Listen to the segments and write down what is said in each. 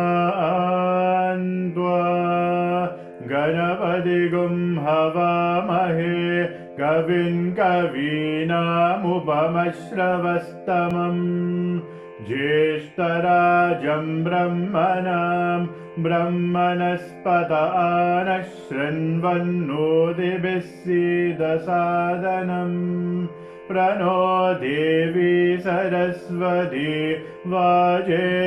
गणानां त्वा गणपतिगुं हवामहे कविं कवीनामुपमश्रवस्तमम् ज्येष्ठराजं ब्रह्मणां ब्रह्मणस्पत नः शृण्वन्नोतिभिः सीदसादनम् प्रणो देवी सरस्वती वाजेभिर्वाजिनीवती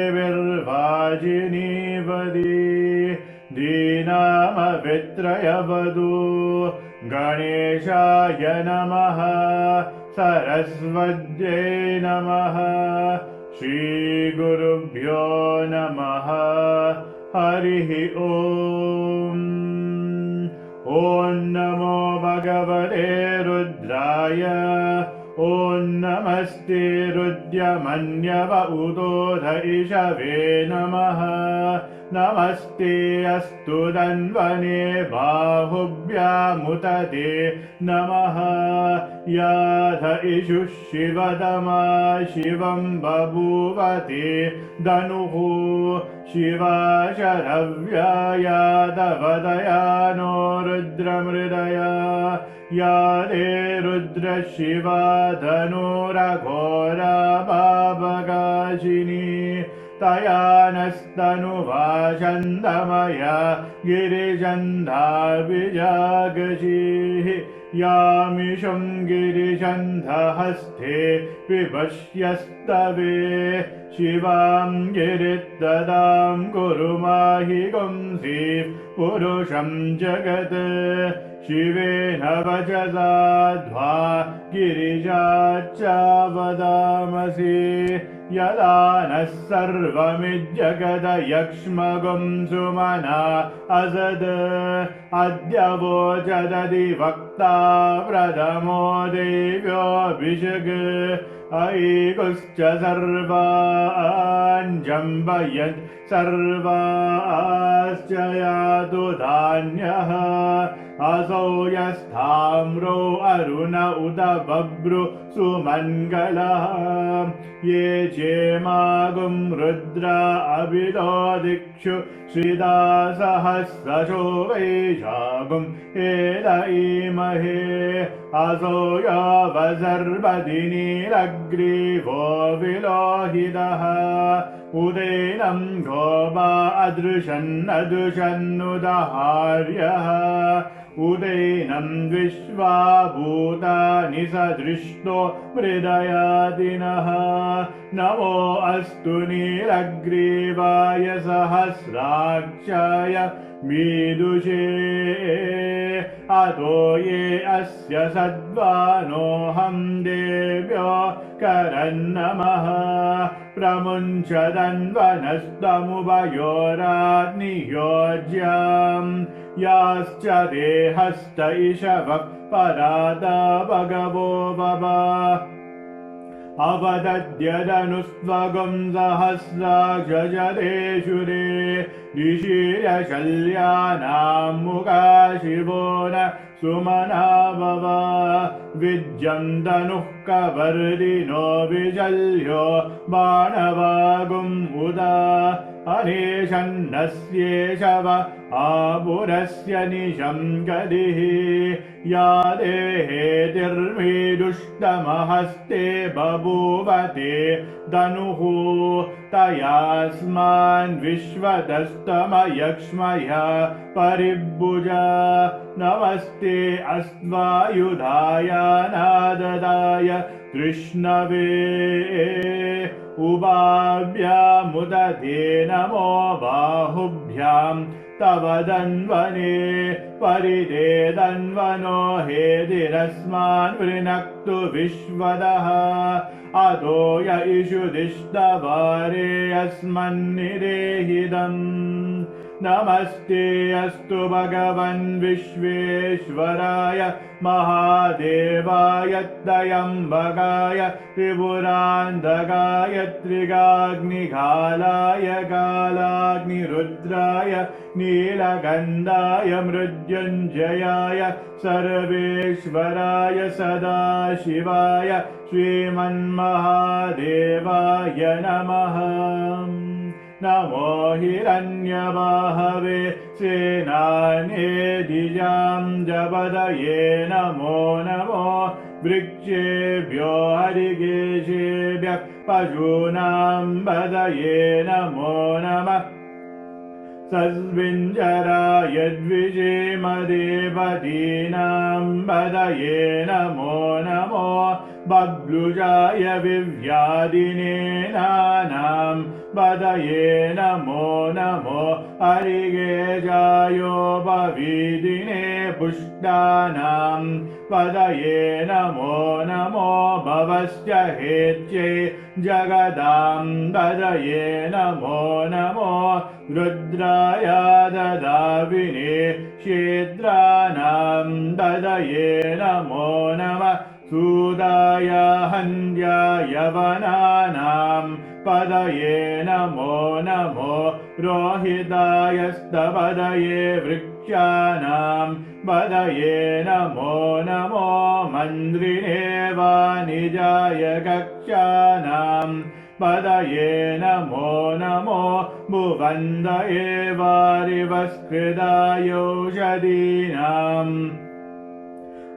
दीनामवित्रयवधू गणेशाय नमः सरस्वत्यै नमः श्रीगुरुभ्यो नमः हरिः ॐ ॐ नमो भगवते रुद्राय ॐ नमस्ते रुद्रमन्यव उदोध इषवे नमः नमस्ते अस्तु धन्वने बाहुभ्यामुदते नमः याध इषुः शिवतमा शिवं बभूवते धनुः शिवा शरव्या यादवदया नो रुद्रमृदया यादे रुद्रशिवा धनुरघोरा भावगाशिनी तया नस्तनुवा छन्दमया गिरिजन्धाभिजागशीः यामिषं गिरिजन्धहस्ते पिबश्यस्तवे शिवां गिरिददां कुरु माहि गुंसि पुरुषं जगत् शिवेन वचसा ध्वा गिरिजा च वदामसि यदा नः सर्वमिज्जगदयक्ष्मगुं सुमना असद अद्य वोचदधिवक्ता प्रथमो देव्योऽभिषग् ऐगुश्च सर्वान् जम्बयन् सर्वाश्च यातु धान्यः असौ यस्थाम्रो अरुण उत बभ्रु सुमङ्गलः ये चेमागुं रुद्रा अभिलो दिक्षु श्रिदा सहस्रशो वैशागुं एदईमहे असौ यावसर्वदिनीरग्रीवो विलोहितः उदेनं गोपा अदृशन्नदृशन्नुदहार्यः उदेनं विश्वा भूतानि सदृष्टो मृदयादिनः नमो अस्तु नीलग्रीवाय सहस्राक्षाय मीदुषे अतो ये अस्य सद्वानोऽहं देव्यो करन्नमः प्रमुञ्चदन्वनस्तमुभयोराग्नियोज्याम् याश्च देहस्त इषवः परादा भगवो ववा अवदद्यदनुस्त्वगुं सहस्राक्षजदेशुरे निशीर्यशल्यानां मुखा शिवो न सुमना भवा विद्यं धनुः कवर्दिनो विजल्यो बाणवागुं उदा अनेशन्नस्येषव आपुरस्य निशं गदिः या देहेतिर्मीदुष्टमहस्ते बभूवते धनुः तयास्मान् विश्वतस्तमयक्ष्मय परिभुजा नमस्ते अस्त्वायुधाय नाददाय कृष्णवे उभाभ्यामुदते नमो बाहुभ्यां तव धन्वने परिदे धन्वनो हेदिरस्मान् वृणक्तु विश्वदः अतो य इषुदिष्टवारे अस्मन्निदेहिदम् नमस्ते अस्तु भगवन् विश्वेश्वराय महादेवाय त्र्यम्बकाय त्रिपुरान्तकाय त्रिगाग्निघालाय कालाग्निरुद्राय नीलगन्धाय मृत्युञ्जयाय सर्वेश्वराय सदाशिवाय श्रीमन्महादेवाय नमः नमो हिरण्यवाहवे सेनानेदिजां जपदये नमो नमो वृक्षेभ्यो हरिकेशेभ्यः पशूनां पदये नमो नमः सस्विञ्जराय द्विषेमदेवतीनां पदये नमो नमो बभ्लुजाय विव्याधिनेनानां पदये नमो नमो हरिकेशायोपवीदिने पुष्टानां पदये नमो नमो भवस्य हेत्यै जगदां पदये नमो नमो रुद्राय ददाविने क्षेत्राणां पदये नमो नमः सूदाय हन्याय वनानां पदये नमो नमो रोहिताय स्तपदये वृक्षाणां पदये नमो नमो मन्द्रिणे वाणिजाय कक्षाणां पदये नमो नमो भुवन्दये वारिवस्कृतायोषधीनाम्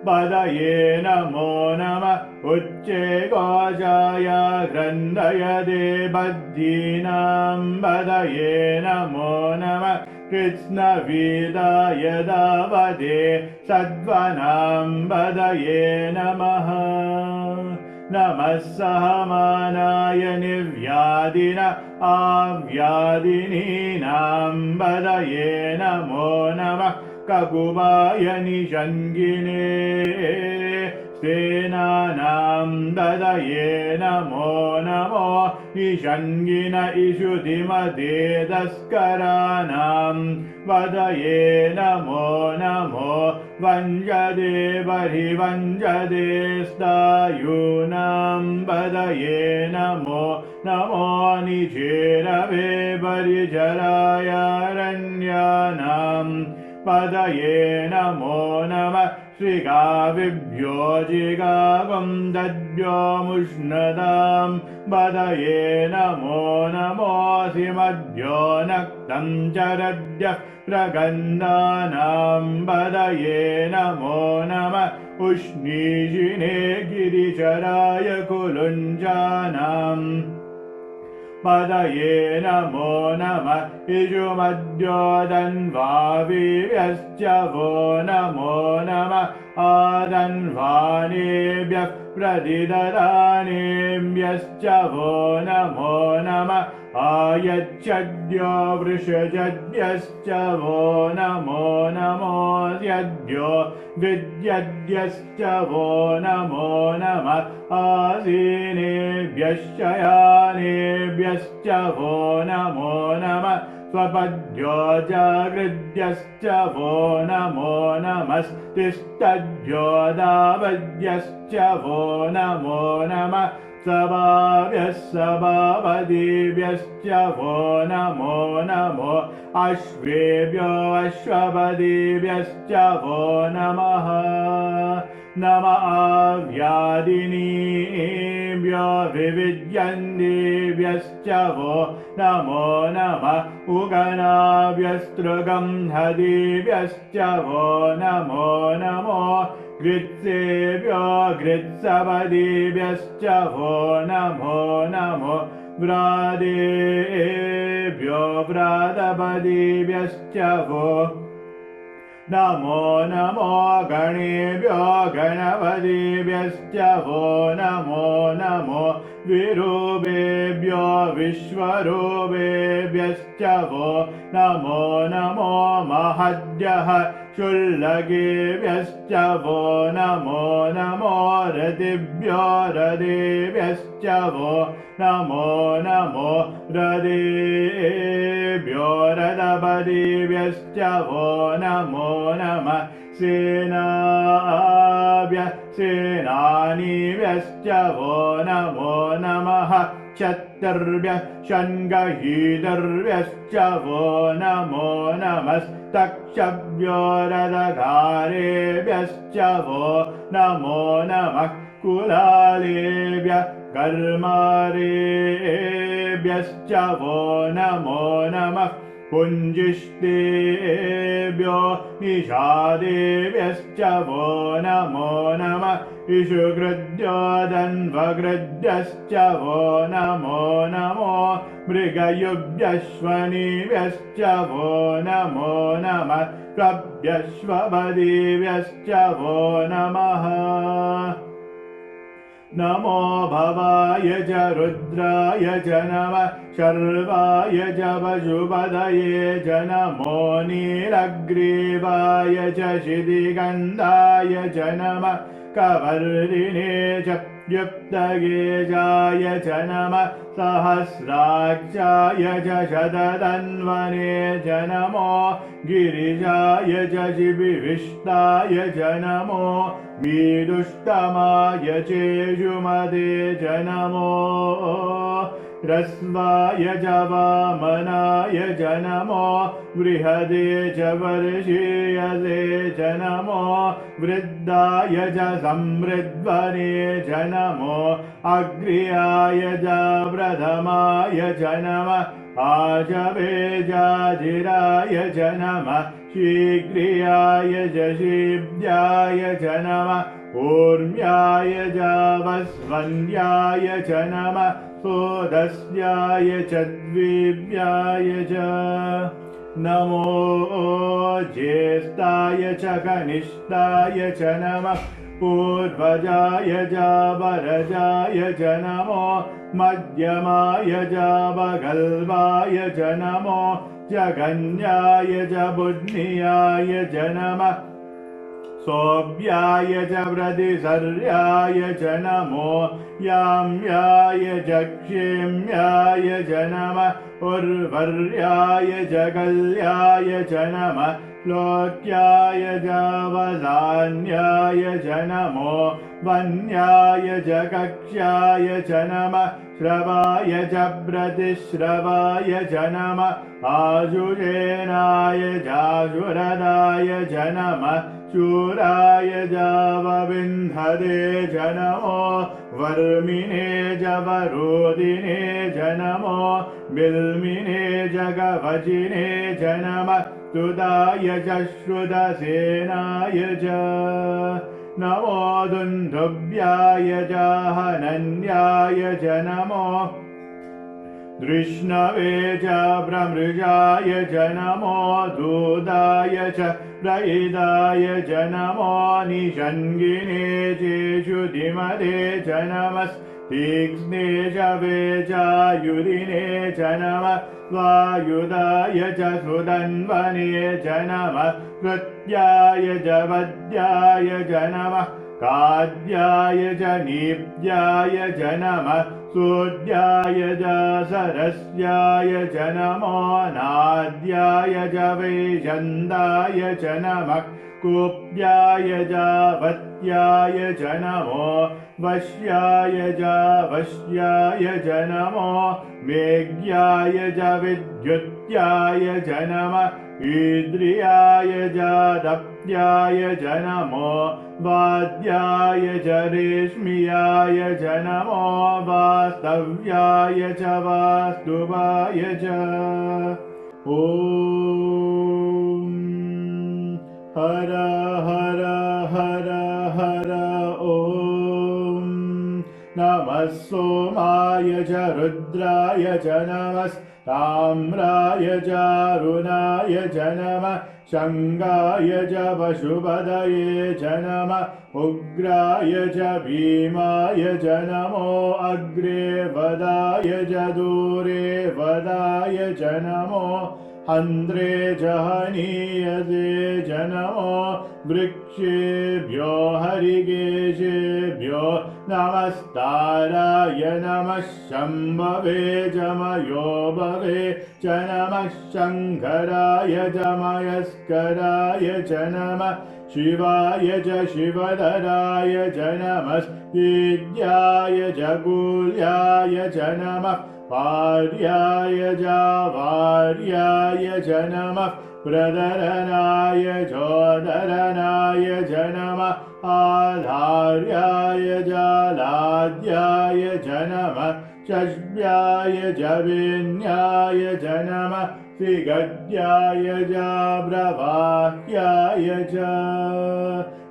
पदये नमो नमः उच्चे घोषाय ग्रन्थयदे बद्धीनां पदये नमो नमः कृष्णवीदाय दावदे सद्वनां पदये नमः नमः सहमानाय निर्व्याधिन आव्याधिनीनां पदये नमो नमः ककुबाय निषङ्गिने सेनानां ददये नमो नमो निषङ्गिन इषुधिमदेदस्कराणां वदये नमो नमो वञ्जदे बर्हिवञ्जदे स्तायूनां वदये नमो नमो निचेरवे बर्हिजरायारण्यानां पदये नमो नमः श्रीगाविभ्यो जिगावं दद्भ्यो मुष्णदां पदये नमो नमोऽसिमद्भ्यो नक्तं चरद्यः प्रगन्धानां पदये नमो नमः उष्णीषिणे गिरिचराय कुलुञ्जानाम् पदये नमो नमः इषुमद्योदन्वावीर्यश्च वो नमो नमः आदन्वानेभ्यः प्रतिददानेभ्यश्च वो नमो नमः आयच्छद्यो वृषजद्यश्च वो नमो नमोऽस्यद्यो विद्यद्यश्च वो नमो नमः आसीनेभ्यश्च शयानेभ्यश्च वो नमो नमः स्वपद्यो जागृद्यश्च वो नमो नमस्तिष्ठद्यो दावद्यश्च वो नमो नमः सभाभ्यः सभापतिभ्यश्च वो नमो नमो अश्वेभ्यो अश्वपतिभ्यश्च वो नमः नम आव्यादिनीभ्यो विविद्यन्तीभ्यश्च वो नमो नमः उगनाभ्यस्तृगं हदिभ्यश्च वो नमो नमो गृत्सेभ्यो गृत्सपदिभ्यश्च वो नमो नमो व्रादेभ्यो व्रातपदिभ्यश्च वो नमो नमो गणेभ्यो गणपतिभ्यश्च वो नमो नमो विरूपेभ्यो विश्वरूपेभ्यश्च वो नमो नमो महद्यः शुल्लकेभ्यश्च वो नमो नमो रतिभ्यो रथेभ्यश्च वो नमो नमो रथेभ्यो रथपतिभ्यश्च वो नमो नमः सेनाभ्यः सेनानीभ्यश्च वो नमो नमः क्षत्रिभ्यः षण्गहीतर्भ्यश्च वो नमो नमस्तक्षभ्यो रथधारेभ्यश्च वो नमो नमः कुलालेभ्यः कर्मारेभ्यश्च वो नमो नमः पुञ्जिष्टेभ्यो निषादेभ्यश्च वो नमो नमः इषुकृद्यो दन्वकृद्यश्च वो नमो नमो मृगयुभ्यश्वनीभ्यश्च वो नमो नमः कभ्यश्वपदिभ्यश्च वो नमः नमो भवाय च रुद्राय च नमः शर्वाय च पशुपतये च नमो नीलग्रीवाय च शितिगन्धाय च नमः कवर्दिने च युक्तगेजाय च नमः सहस्राक्षाय च शततन्वने च नमो गिरिजाय च शिबिविष्टाय च नमो मीदुष्टमाय चेषुमते च नमो ह्रस्वाय च वामनाय च नमो बृहदे च वर्षीयसे च नमो वृद्धाय च समृद्ध्वने च नमो अग्र्याय च प्रथमाय च नमः आशवेजाजिराय च नमः शीघ्रियाय च शीभ्याय च नमः ऊर्म्याय च वस्वन्द्याय च नमः सोदस्याय च द्विव्याय च नमो ज्येष्ठाय च कनिष्ठाय च नमः पूर्वजाय च वरजाय च नमो मध्यमाय च वगल्वाय च नमो जगन्याय च बुद्ध्याय च नमः सोऽव्याय च प्रतिसर्याय च नमो याम्याय च क्षेम्याय च नमः उर्वर्याय च कल्याय च नमः लोक्याय च वदान्याय च नमो वन्याय च कक्ष्याय च नमः श्रवाय च प्रतिश्रवाय च नमः आजुषेणाय जाजुरदाय च नमः शूराय जावविन्धते च नमो वर्मिणे च वरोदिने च नमो बिल्मिने च कवचिने च नमः स्तुताय च श्रुतसेनाय च नमो दुन्दुभ्याय च हनन्याय च नमो धृष्णवे च प्रमृजाय च नमो दूताय च प्रहिताय च नमो निषङ्गिने चेषुधिमते च नमस्तीक्ष्णे च वेचायुरिने च नमः स्वायुधाय च सुधन्वने च नमः कृत्याय च वद्याय च नमः काद्याय च नीप्याय च नमः सूर्याय च सरस्याय च नमो नाद्याय च वैजन्ताय च नमः कूप्याय च वत्याय च नमो वश्याय च वश्याय च नमो मेघ्याय च विद्युत्याय च नमः ईद्रियाय च दप्याय च नमो वाद्याय च रेश्मियाय च नमो वास्तव्याय च वास्तुवाय च ॐ हर हर हर हर ॐ नमः सोमाय च रुद्राय च नमस्ताम्राय च अरुणाय च नमः शङ्गाय च पशुपतये च नमः उग्राय च भीमाय च नमो अग्रे वदाय च दूरे वदाय च नमो हन्त्रे च हनीयसे च नमो वृक्षेभ्यो हरिकेशेभ्यो नमस्ताराय नमः शम्भवे च मयोभवे च नमः शङ्कराय च मयस्कराय च नमः शिवाय च शिवधराय च नमस्तेज्याय च कूल्याय च नमः वार्याय च वार्याय च नमः प्रदरनाय चोदरनाय च नमः आधार्याय च लाद्याय च नमः चष्म्याय च वेन्याय च नमः श्रीगद्याय च प्रवाह्याय च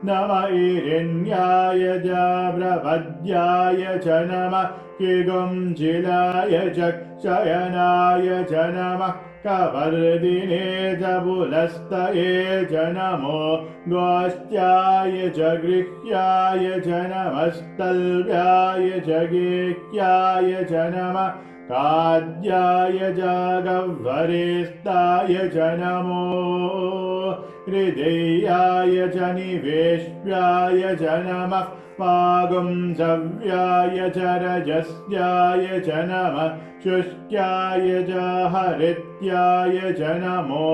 नमः ईरिण्याय च प्रपद्याय च नमः किगुंजिलाय च शयनाय च नमः कवर्दिने च पुलस्तये च नमो गोष्ट्याय च गृह्याय च नमस्तल्व्याय च गेह्याय च नमः काद्याय च गह्वरेस्ताय च नमो हृदयाय च निवेश्याय च नमः पागुंसव्याय च रजस्याय च नमः शुष्क्याय च हरित्याय च नमो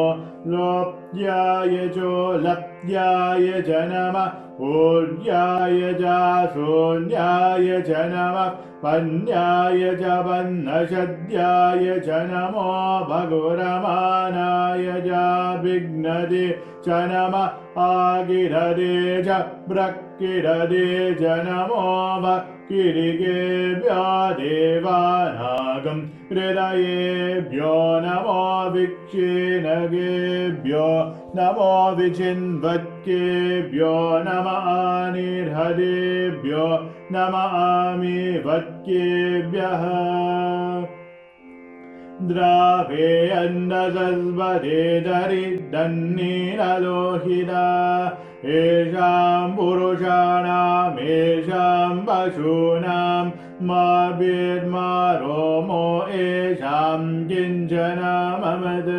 लोप्याय चोलप्याय च नमः ऊर्याय च शून्याय च नमः पन्याय च पन्नशद्याय च नमो भगुरमानाय च विघ्नदे च नमः आगिरदे च ब्रक्किरदे च नमो किरिकेभ्यो देवानागं हृदयेभ्यो नमो विक्षीणगेभ्यो नमो विचिन्वत्केभ्यो नमः निर्हदेभ्यो नमः आमिवत्केभ्यः द्रावे अन्नसस्वदे दरिद्रन्नीललोहिता येषां पुरुषाणामेषां पशूनां माभिर्मा रोमो येषां किञ्चन ममद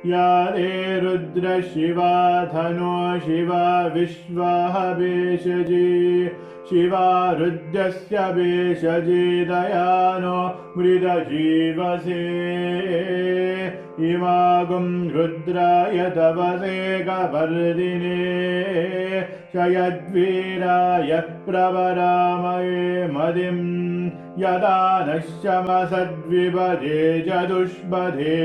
या ते रुद्र शिवा धनो शिवा विश्वाः भेषजी शिवा रुद्रस्य भेषजी दयानो मृदजीवसे इमागुं रुद्राय तपसे कपर्दिने शयद्वीराय प्रवरामये मदिं यदा नश्यमसद्विपदे चतुष्पदे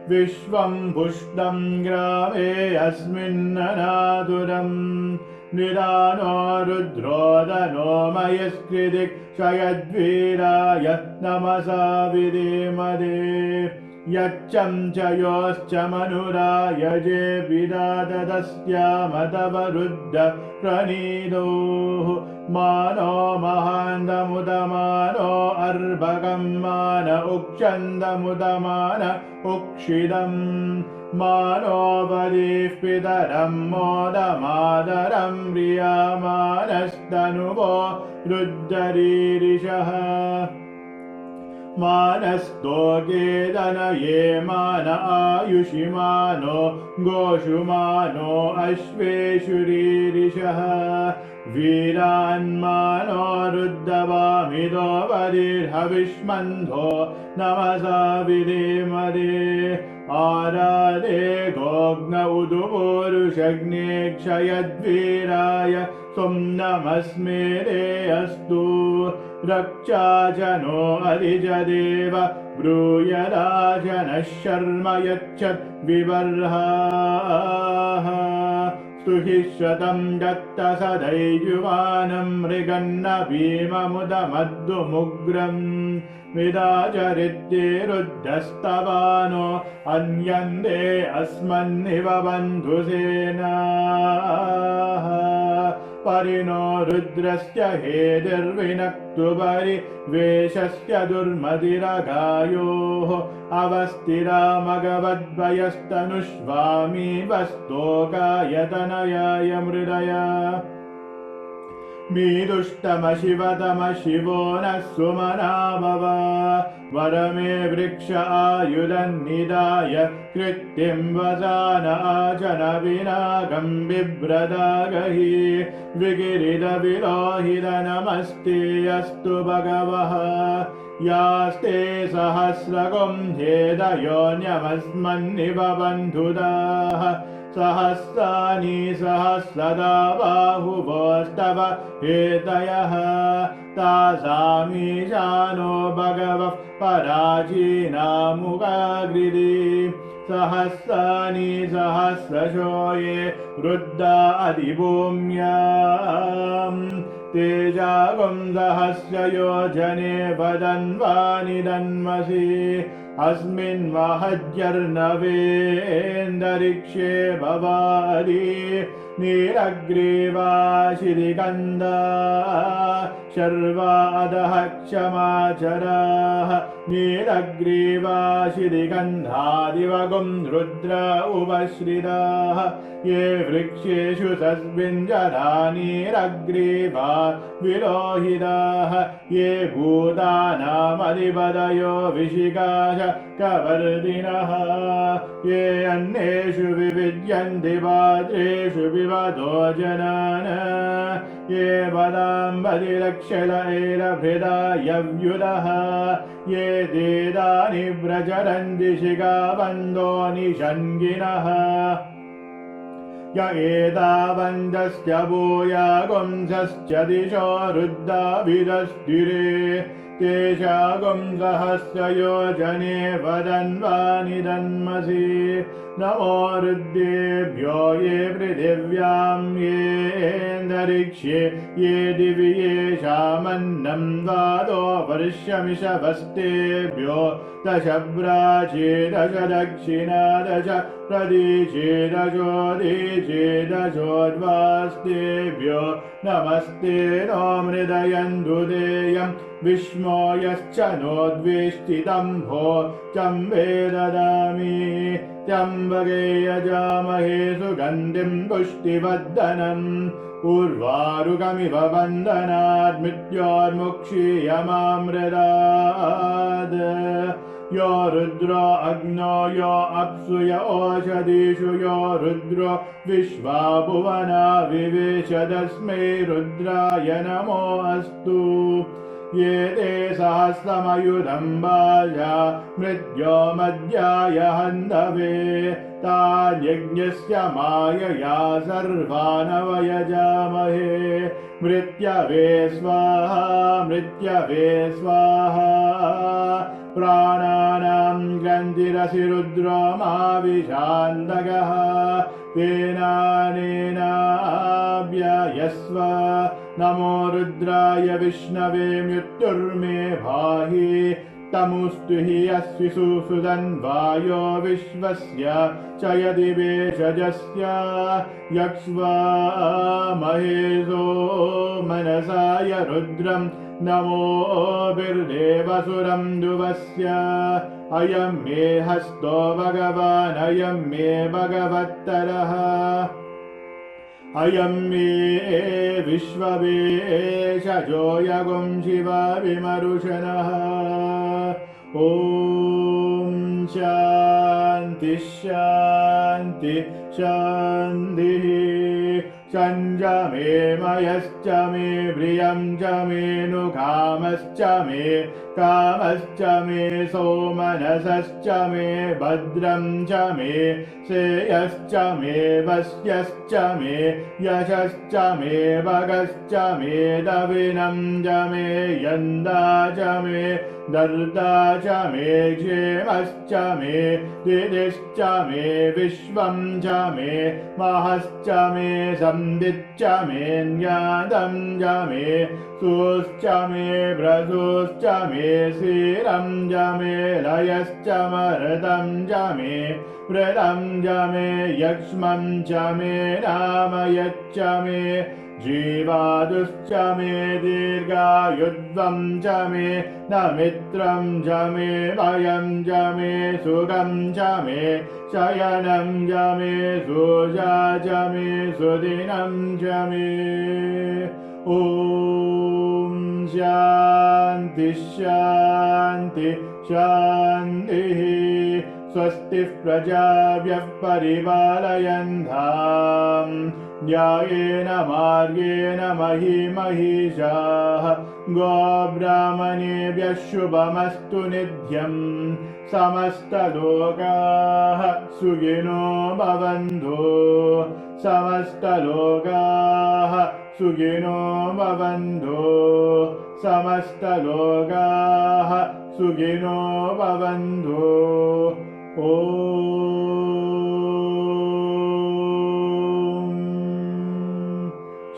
विश्वं पुष्टं ग्रामे अस्मिन्ननातुरम् निदानो रुद्रोदनो मयस्कृतिक् शयद्वीराय नमसा विधीमदे यच्चं च योश्च मनुराय जे विदातदस्यामतवरुद्ध प्रणीदोः मानो महान्दमुदमानो अर्भकं मान उक्षन्दमुदमान उक्षिदम् मानो वदिः पितरं मोदमादरं प्रियमानस्तनुवो रुद्धरीरिषः मानस्तोकेदनये मान आयुषि मानो गोषु मानो अश्वेषुरीरिषः वीरान्मानो रुद्धवामिदो वदिर्हविष्मन्धो नमसा विधीमदे आराधे गोग्न उदुपूरुषग्ने क्षयद्वीराय त्वं नमस्मेरे अस्तु रक्षा जनो अधिजदेव ब्रूयदाजनः शर्म यच्छत् विबर्हाः स्तुहिश्रतं दत्त सदैजुवानं मृगन्न भीममुदमद्दुमुग्रम् विदाचरित्ये रुद्धस्तवानो अन्यन्ते अस्मन्निव बन्धुसेनाः परिणो रुद्रस्य हेतिर्विनक्तु परिवेशस्य दुर्मतिरगायोः अवस्थिरामगवद्वयस्तनुष्वामी वस्तोकायतनयाय मृदया मीदुष्टमशिवतम शिवो नः सुमना भव वरमे वृक्ष आयुधन्निदाय कृत्तिं वसान आचन विनागं बिभ्रदागहि विगिरिदविलोहित नमस्ते अस्तु भगवः यास्ते सहस्रगुं हेदयोन्यमस्मन्निव बन्धुदाः सहस्राणि सहस्रदा बाहुवोस्तव हेतयः तासामीशानो भगवः पराचीनामुगाग्रिदि सहस्राणि सहस्रशो ये रुद्धा अधिभूम्याम् तेजागुं सहस्रयोजने वदन्वानि दन्मसि अस्मिन् महज्जर्नवेन्दरिक्षे भवादि नीरग्रीवाशिरिगन्धा शर्वादः क्षमाचराः नीलग्रीवाशिरिगन्धादिवगुं रुद्र उपश्रिताः ये वृक्षेषु सस्मिञ्जरानीरग्रीवा विलोहिताः ये भूतानामधिपतयो विशिकाश कवर्दिनः ये अन्येषु विविद्यन्ति पात्रेषु विवदो जनान् ये वदाम्बदिलक्षलैरभृदायव्युदः ये देदानि व्रजरन्ति शिखाबन्धो निषङ्गिनः य एतावन्तस्य भूयागुंसश्च दिशो रुद्धाभिदस्थिरे तेषागुं सहस्रयोजने वदन्वानि दन्मसि नमो रुद्रेभ्यो ये पृथिव्यां येऽन्तरिक्षे ये दिवि येषामन्नं द्वादो वर्षमिषवस्तेभ्यो दश प्राचे दश दक्षिणा दश प्रदिशे दशोदीशे दशोद्वास्तेभ्यो नमस्ते नो मृदयन्धुदेयं विष्मो यश्च नोद्वेष्टितम्भो चम्बे ददामि त्र्यम्बके यजामहे सुगन्धिं पुष्टिवर्धनम् उर्वारुकमिव बन्धनात् मृत्योर्मुक्षीयमामृतात् यो रुद्रो अग्नो यो अप्सु य ओषधीषु यो रुद्रो विश्वा भुवना विवेश तस्मै रुद्राय नमो अस्तु ये ते सहस्रमयुधं वाजा मृत्यो मद्याय हन्तवे तान्यज्ञस्य मायया सर्वानवयजामहे मृत्यवे स्वाहा मृत्यवे स्वाहा प्राणानां ग्रन्थिरसि रुद्रो माविशान्तकः तेनानेनाव्ययस्व नमो रुद्राय विष्णवे मृत्युर्मे भाहि तमुस्तु हि अस्विषु सुदन्वायो विश्वस्य च यदि वेषजस्य यक्ष्वा महेशो मनसाय रुद्रं नमो बिर्देवसुरं दुवस्य अयं मे हस्तो भगवान् अयं मे भगवत्तरः अयं मे विश्ववेशजो यगुं शिवा विमरुशनः ॐ शान्ति शान्ति शान्तिः षण्च मे मयश्च मे प्रियं च मे नुकामश्च मे कामश्च मे सोमनसश्च मे भद्रं च मे श्रेयश्च मे वश्यश्च मे यशश्च मे भगश्च मे दविनं च मे यन्दा च मे दर्दा च मे क्षेमश्च मे दिदिश्च मे विश्वं च मे महश्च मे संदिच्च मे ज्ञातं च मे सुश्च मे भ्रसुश्च मे क्षीरं च मे लयश्च मर्दं च मे व्रतं च मे यक्ष्मं च मे नामयच्च मे जीवादुश्च मे दीर्घायुध्वं च मे नमित्रं च मे भयं च मे सुखं च मे शयनं च मे सुजा च मे सुदिनं च मे ॐ शान्ति शान्ति शान्तिः स्वस्ति प्रजाभ्यः परिपालयन्ताम् न्यायेन मार्गेण महिषाः गोब्राह्मणेभ्यः शुभमस्तु नित्यं समस्तलोकाः सुखिनो भवन्तु समस्तलोकाः सुखिनो भवन्तु समस्तलोकाः सुखिनो भवन्तु ॐ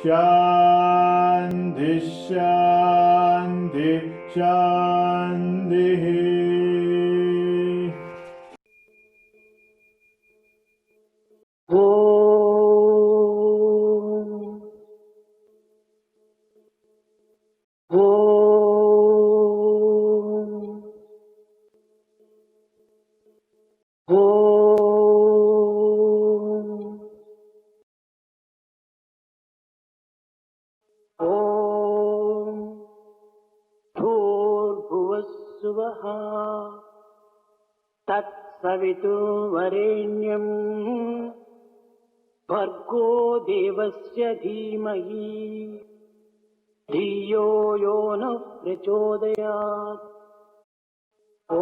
शान्ति शान्ति शान्तिः तत्सवितुर्वरेण्यं भर्गो देवस्य धीमहि धियो यो नः प्रचोदयात्। ॐ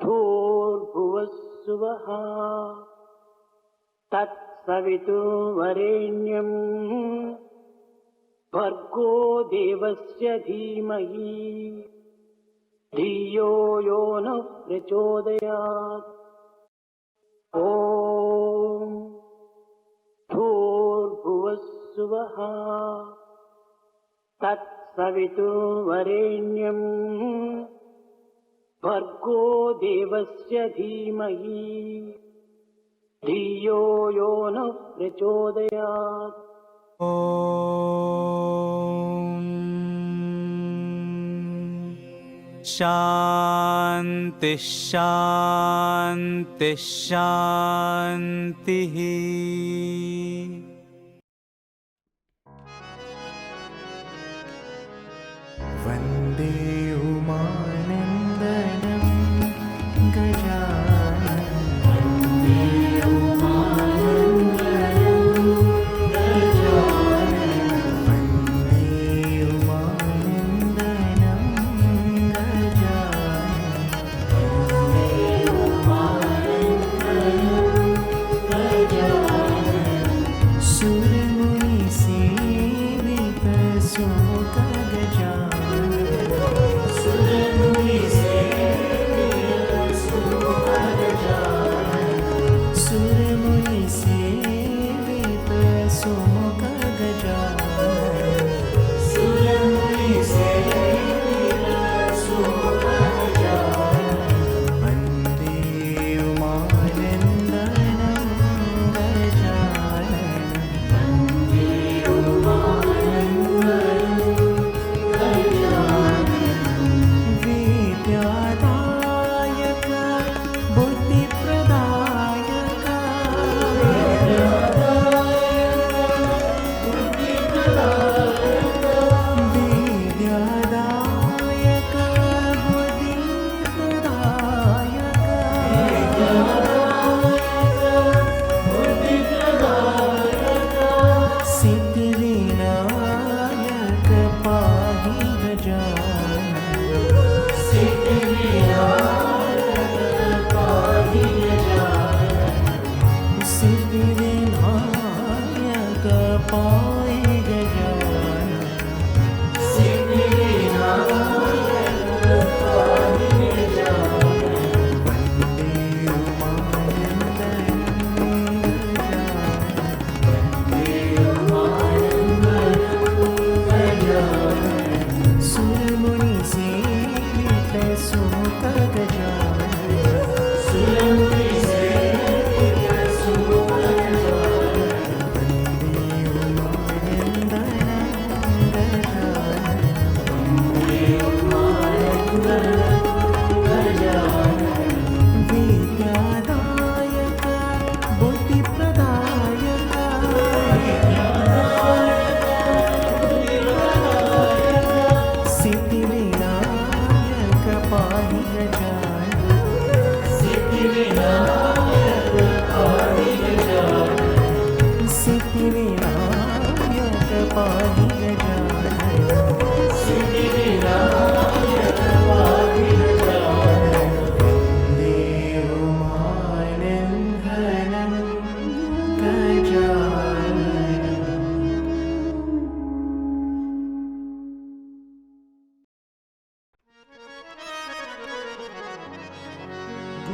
भूर्भुवः स्वः तत्सवितुर्वरेण्यं भर्गो देवस्य धीमहि धियो यो नः प्रचोदयात्। ॐ भूर्भुवः स्वः तत्सवितुर्वरेण्यं भर्गो देवस्य धीमहि धियो यो नः प्रचोदयात्। शान्ति शान्ति शान्तिः। वन्दे उमानन्दं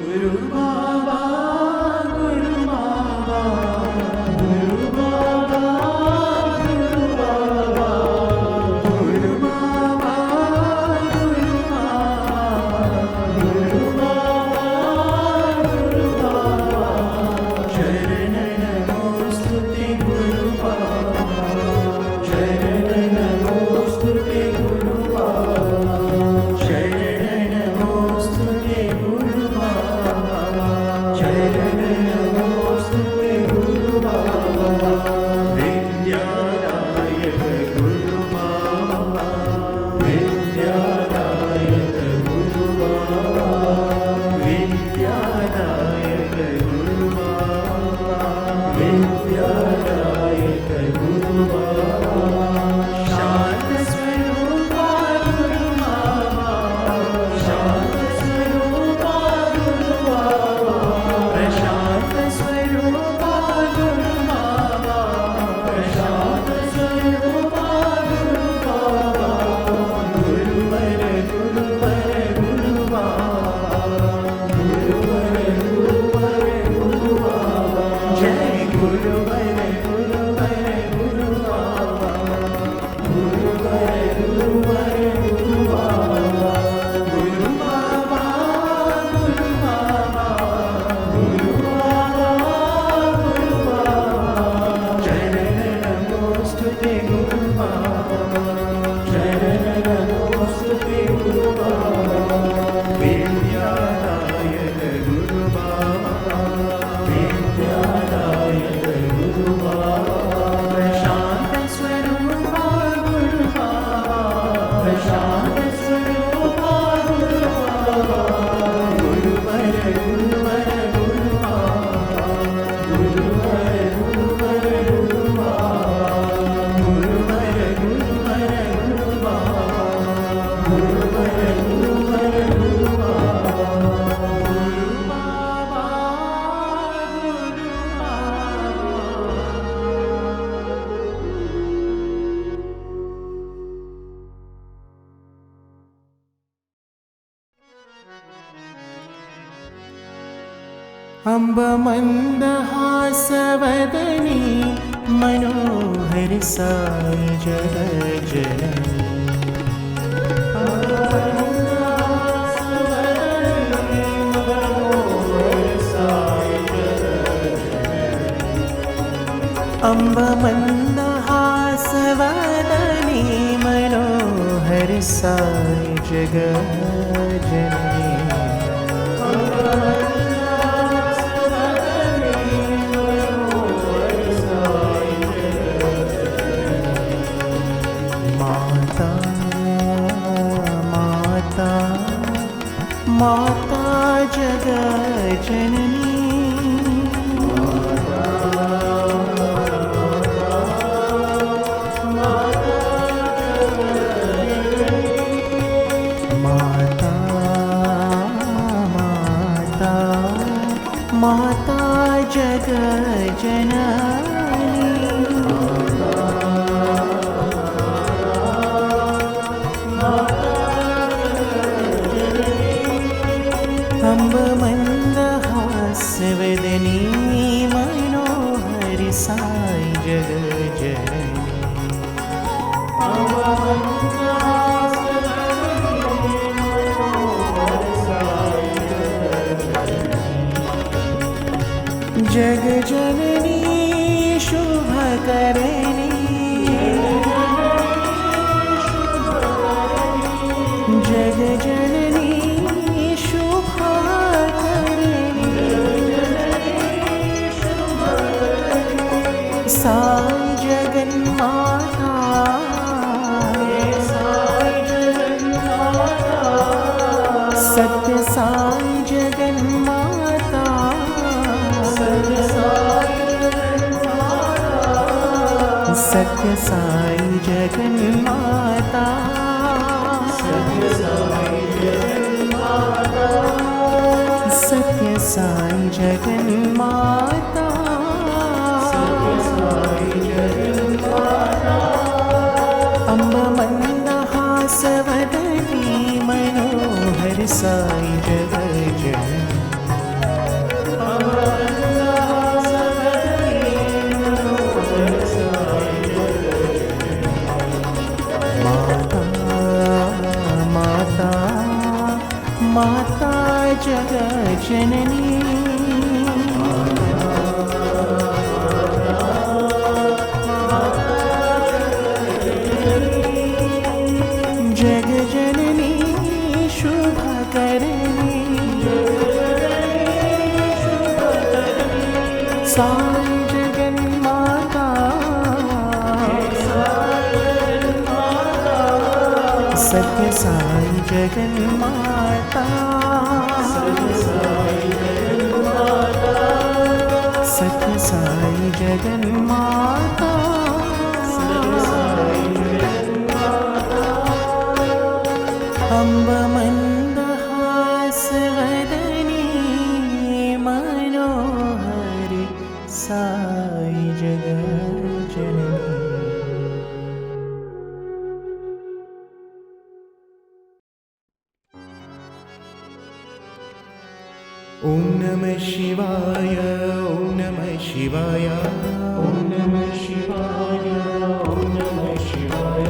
गुरु बाबा गुरु बाबा गुरु बाबा गुरु बाबा गुरु बाबा गुरु बाबा गुरु बाबा गुरु बाबा शरण नमोस्तुते गुरु बाबा शरण नमोस्तुते गुरु बाबा शरण नमोस्तुते गुरु बाबा शरण नमोस्तुते गुरु बाबा विद्यादायक गुरु बाबा विद्यादायक गुरु बाबा विद्यादायक गुरु बाबा विद्यादायक गुरु बाबा शांत स्वरूपा गुरु बाबा शांत स्वरूपा गुरु बाबा प्रशांत स्वरूपा गुरु बाबा प्रशांत स्वरूपा गुरु बाबा गुरुवर गुरुवर गुरु बाबा गुरुवर गुरुवर गुरु बाबा जय गुरुवर गुरुवर गुरु बाबा गुरुवर गुरुवर गुरु बाबा गुरु बाबा गुरु बाबा गुरु बाबा गुरु बाबा शरण नमोस्तुते गुरु बाबा शरण नमोस्तुते गुरु बाबा विद्यादायक गुरु बाबा विद्यादायक गुरु बाबा प्रशांत स्वरूपा गुरु बाबा प्रशांत स्वरूपा गुरु बाबा गुरुवर गुरुवर गुरु बाबा गुरुवर गुरुवर गुरु बाबा गुरुवर गुरुवर गुरु बाबा गुरुवर गुरुवर गुरु बाबा गुरु बाबा गुरु अम्ब मन्दहासवदनी मनोहर साई जग जननी अम्ब मन्दहासवदनी मनोहर साई जग जननी माता माता माता जग जननी माता माता माता जग जननी अम्ब मन्दहासवदनी मनोहर साई जग जननी जग जननी शुभ करनी जग जननी शुभ करनी साई जगन्माता सत्य साई जगन्माता सत्य साई जगन्माता सत्य साई जगन्माता अम्ब मन्दहासवदनी मनोहर साई जग जननी जननी जग जननी शुभकरणी साई जगन्माता सत्य साई जगन्माता सत्य साई जगन्माता अम्ब मन्दहासवदनी मनोहरि साई जगज्जननी ॐ नमः शिवाय ॐ नमः शिवाय ॐ नमः शिवाय ॐ नमः शिवाय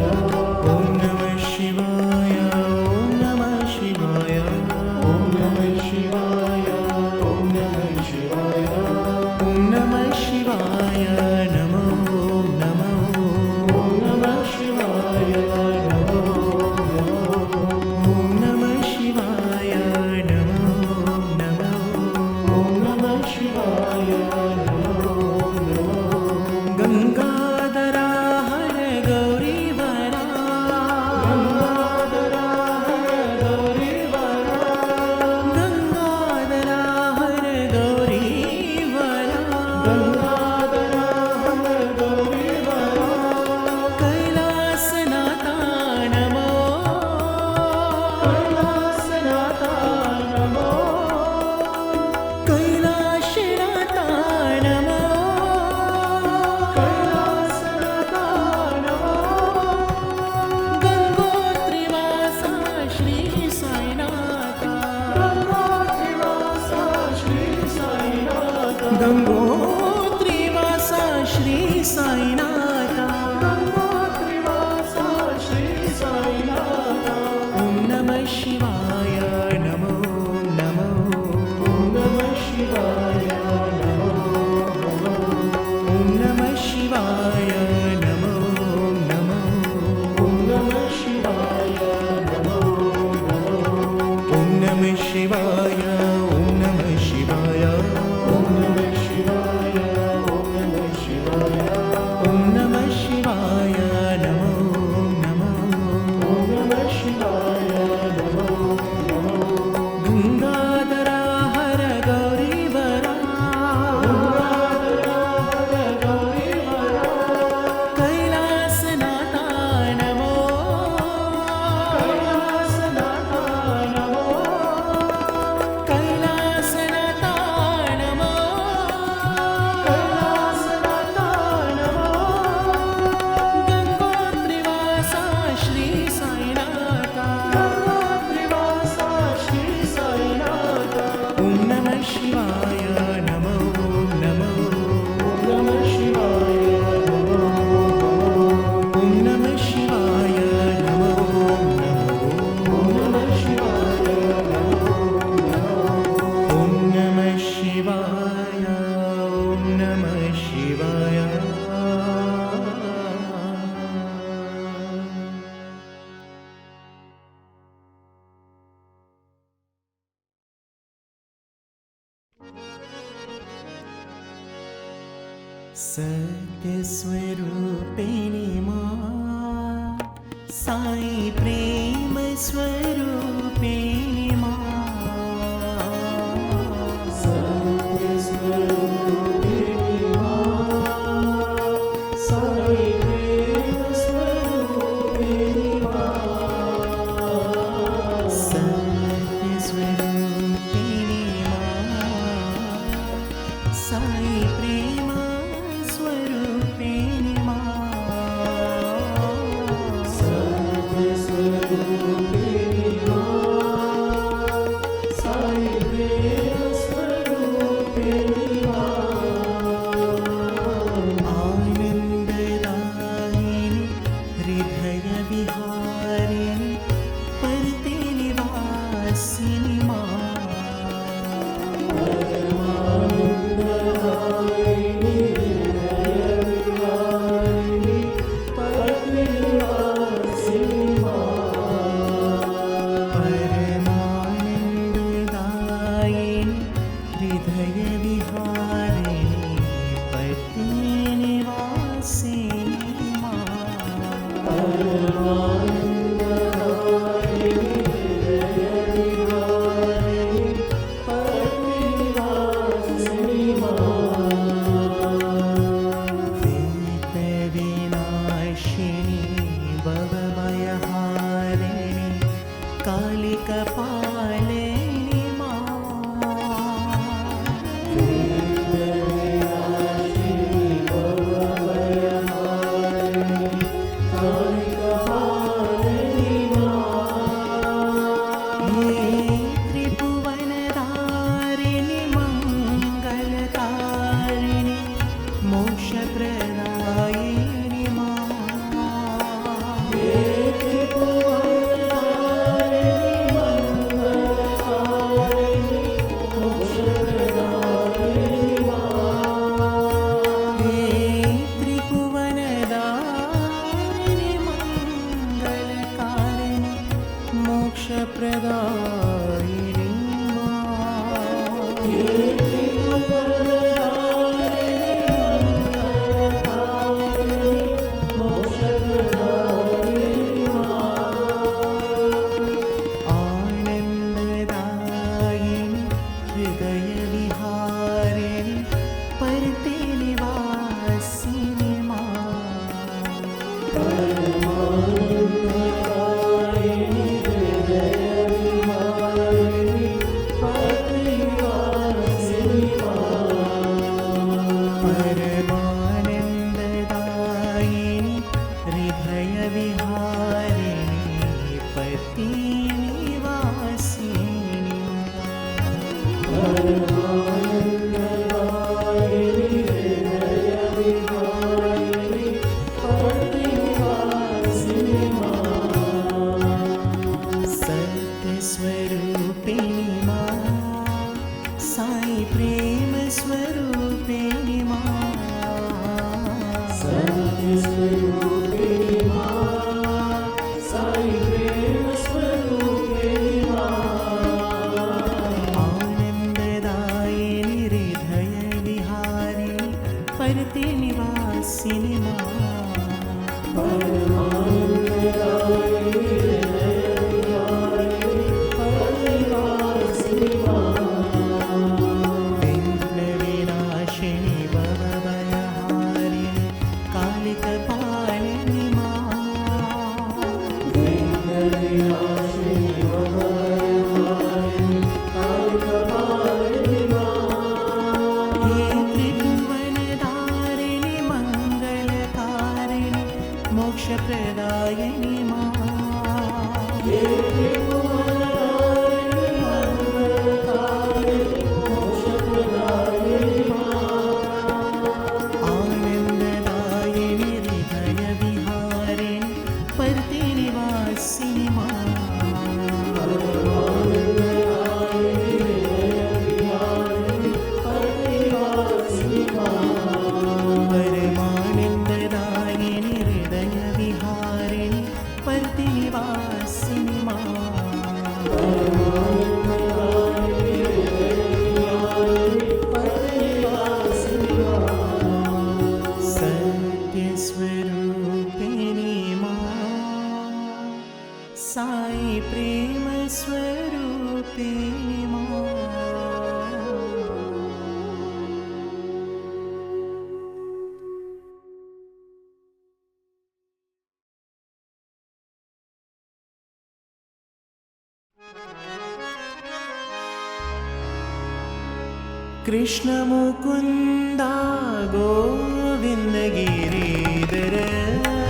ॐ नमः शिवाय ॐ नमः शिवाय ॐ नमः शिवाय ॐ नमः शिवाय ॐ नमः शिवाय नमो नमो ॐ नमः शिवाय नमो ॐ नमः शिवाय नमो नमो ॐ नमः शिवाय नमो नमो गंगाधरा हर गौरीवरा गंगाधरा हर गौरीवरा गंगाधरा हर गौरीवरा गंगाधरा हर गौरीवरा कैलासनाथा नमो कैलासनाथा नमो कैलाशनाथा नमो कैलासनाथा नमो गंगोत्रीवासा श्री साईनाथा गंगोत्रीवासा श्री साईनाथा गंगोत्रीवासा श्री साईनाथा गंगोत्रीवासा श्री साईनाथा ॐ नमः शिवाय नमो नमो ॐ नमः शिवाय नमो नमो ॐ नमः शिवाय नमो नमो ॐ नमः शिवाय नमो नमो ॐ नमः शिवाय ॐ नमः शिवाय ॐ नमः शिवाय ॐ नमः शिवाय ॐ नमः शिवाय नमो नमो ॐ नमः शिवाय नमो नमो गंगाधरा हर गौरीवरा गंगाधरा हर गौरीवरा कैलासनाथा नमो कैलासनाथा नमो कैलासनाथा नमो कैलासनाथा नमो गंगोत्रीवासा श्री साईनाथा गंगोत्रीवासा श्री साईनाथा ॐ नमः शिवाय नमो नमो ॐ नमः शिवाय नमो नमो ॐ नमः शिवाय नमो नमो ॐ नमः शिवाय नमो नमो ॐ नमः शिवाय ॐ नमः शिवाय सत्यस्वरूपिणी मां साई प्रेम स्वरूपिणी मां सत्यस्वरूपिणी मां साई प्रेम स्वरूपिणी मां सत्यस्वरूपिणी मां साई प्रेम स्वरूपिणी मां सत्यस्वरूपिणी हृदय विहारिणी पति निवासिनी विनाशिनी भवभयहारिणी कालिकपालिनी त्रिभुवनधारिणी मंगलकारिणी मोक्षप्रदायिनी त्रिभुवनधारिणी मंगलकारिणी मोक्षप्रदायिनी आनंददायिनी हृदय विहारिणी परते निवासिनी परमानंददायिनी हृदय विहारिणी पति निवासिनी सत्यस्वरूपिणी मां साई प्रेम स्वरूपिणी मां आनंददायिनी हृदय विहारिणी परते निवासिनी विनाशिनी भवभयहारिणी कालिकपालिनी त्रिभुवनधारिणी मंगलकारिणी मोक्षप्रदायिनी आनंददायिनी हृदय विहारिणी परते निवासिनी परमानंददायिनी हृदय विहारिणी परते निवासिनी सत्यस्वरूपिणी मां साई प्रेम स्वरूपिणी मां कृष्ण मुकुंदा गोविंद गिरीधर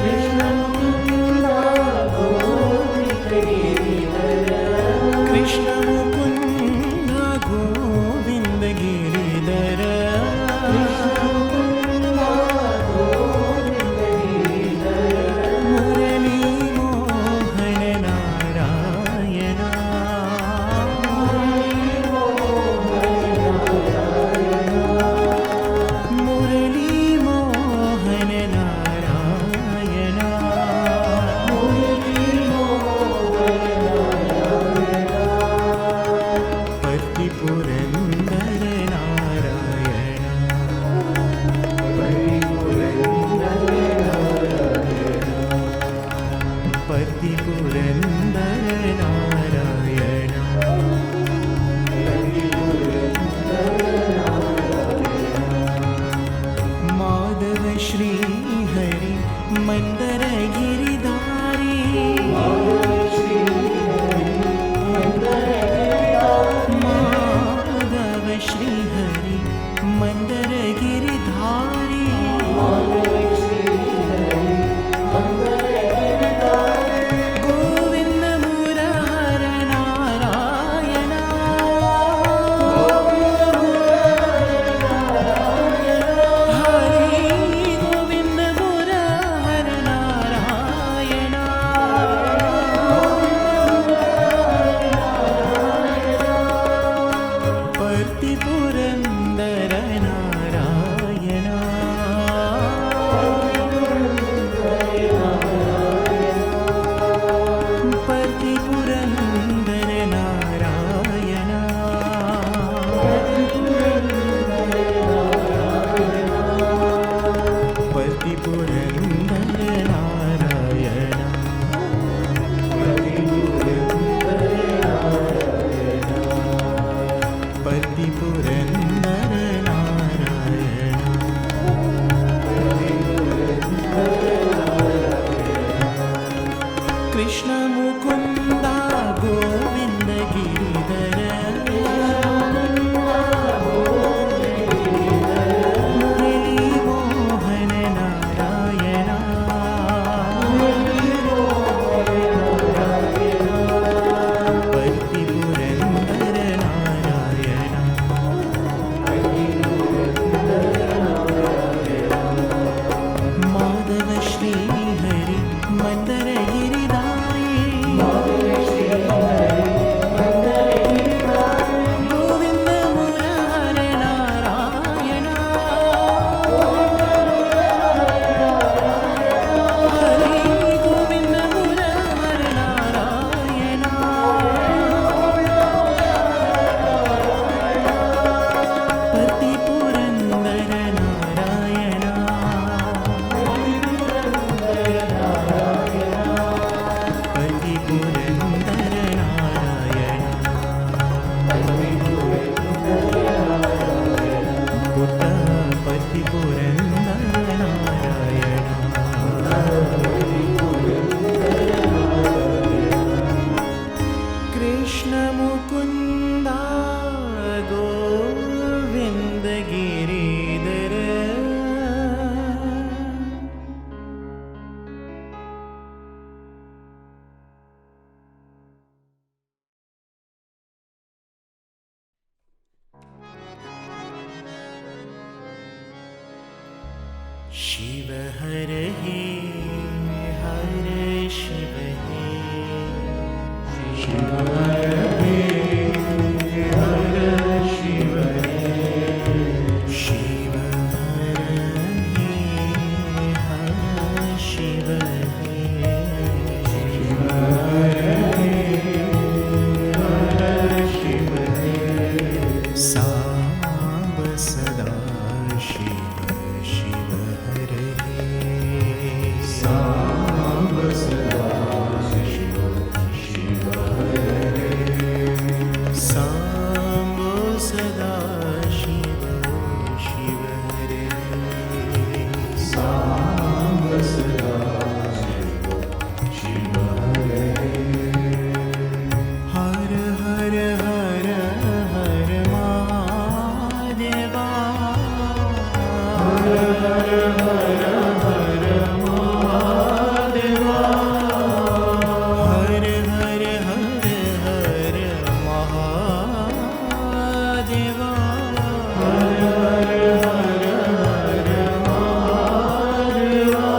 कृष्ण मुकुंदा गोविंद गिरीधर मुरली मोहन नारायण मुरली मोहन नारायण पुरन्दर नारायणा पति पुरन्दर नारायणा पति पुरन्दर नारायणा पति पुरन्दर नारायणा कृष्ण मुकुन्दा गोविन्द गिरिधर मुरली मोहन नारायणा पति पुरन्दर नारायणा माधव श्री हरि मंदर गिरिधारी गोविंद मुरार नारायणा हरि गोविंद मुरार नारायणा पति पुरन्दर नारायणा पति पुरन्दर नारायणा पुट्ट पति पुरन्दर नारायणा कृष्ण मुकुन्दा गोविन्द गिरिधर शिव हर हे हर शिव हे शिव हर हे हर शिव हे शिव हर हे हर शिव हे शिव हर हे हर शिव हे सांब सदा शिव शिव हर हे सांब सदा शिव शिव हर हे सांब सदा शिव शिव हर हे सांब सदा शिव शिव हर हे हर हर हर हर महादेवा हर हर हर हर महादेवा हर हर हर हर महादेवा हर हर हर हर महादेवा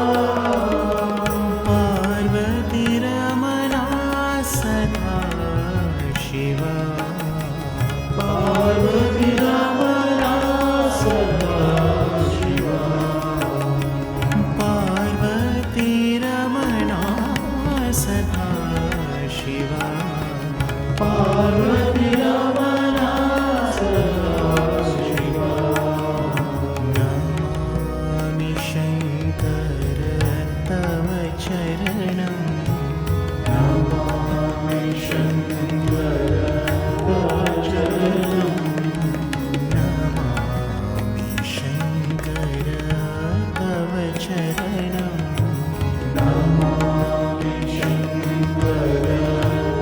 पार्वती रमणा सदा शिवा पार्वती रमणा सदा शिवा पार्वती रमणा सदा शिवा पार्वती रमणा सदा शिवा नमामि शङ्कर तव चरणं नमामि शङ्कर तव चरणं नमामि शङ्कर तव चरणं नमामि शङ्कर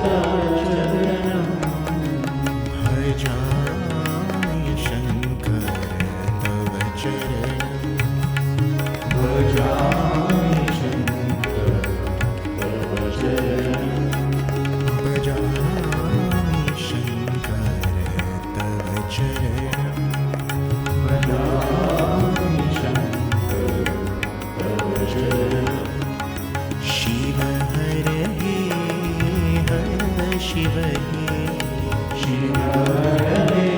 तव चरणं भजामि शङ्कर तव चरणं भजामि शङ्कर तव चरणं भजामि शङ्कर तव चरणं भजामि शङ्कर तव चरणं शिव हर हे हर शिव हे शिव हर हे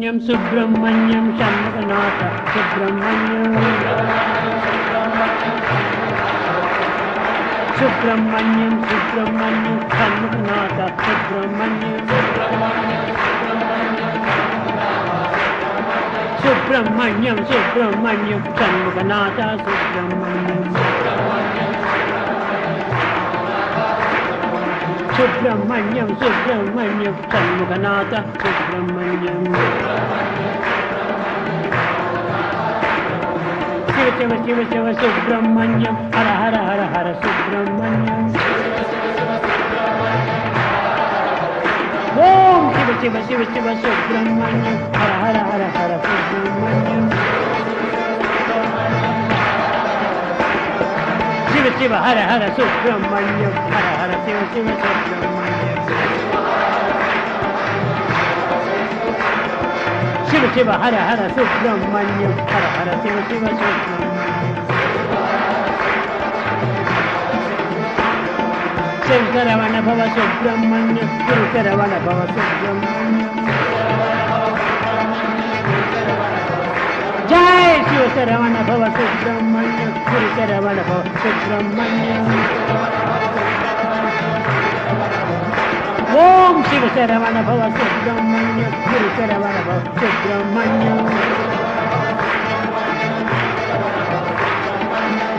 Subramanyam Subramanyam Shanmuganatha Subramanyam Subramanyam Subramanyam Shanmuganatha Subramanyam Subramanyam Subramanyam Shanmuganatha Subramanyam Subramanyam Subramanyam Shanmuganatha Subramanyam Shiva Shiva Shiva Shiva Subramanyam Hara Hara Hara Hara Subramanyam Om Shiva Shiva Shiva Shiva Subramanyam Hara Hara Hara Hara Subramanyam Shiva Shiva Hara Hara Subramanyam Hara Hara Shiva Shiva Subramanyam Shiva Shiva Hara Hara Subramanyam Hara Hara Shiva Shiva Subramanyam Shiva Saravana Bhava Subramanyam Guru Saravana Bhava Subramanyam Jai Shiva Saravana Bhava Subramanyam Guru Saravana Bhava Subramanyam Om Shiva Saravana Bhava Subramanyam Guru Saravana Bhava Subramanyam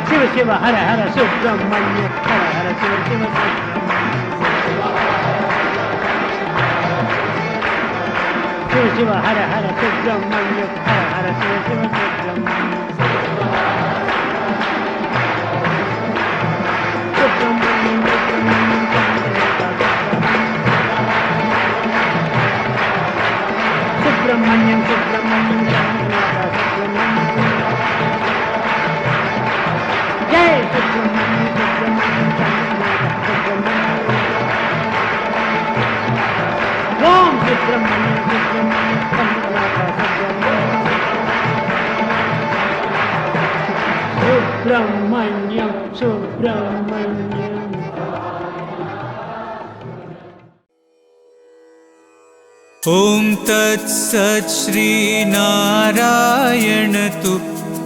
Shiva Shiva Hara Hara Subramanyam Hara Hara Shiva Shiva Shiva Shiva Hara Hara Subramanyam Hara Hara Shiva Shiva Subramanyam Subramanyam Subramanyam Subramanyam Subramanyam Jai Subramanyam Subramanyam Subramanyam Om Subramanyam Subramanyam Subramanyam Subramanyam ॐ तत्सत् श्रीनारायण तु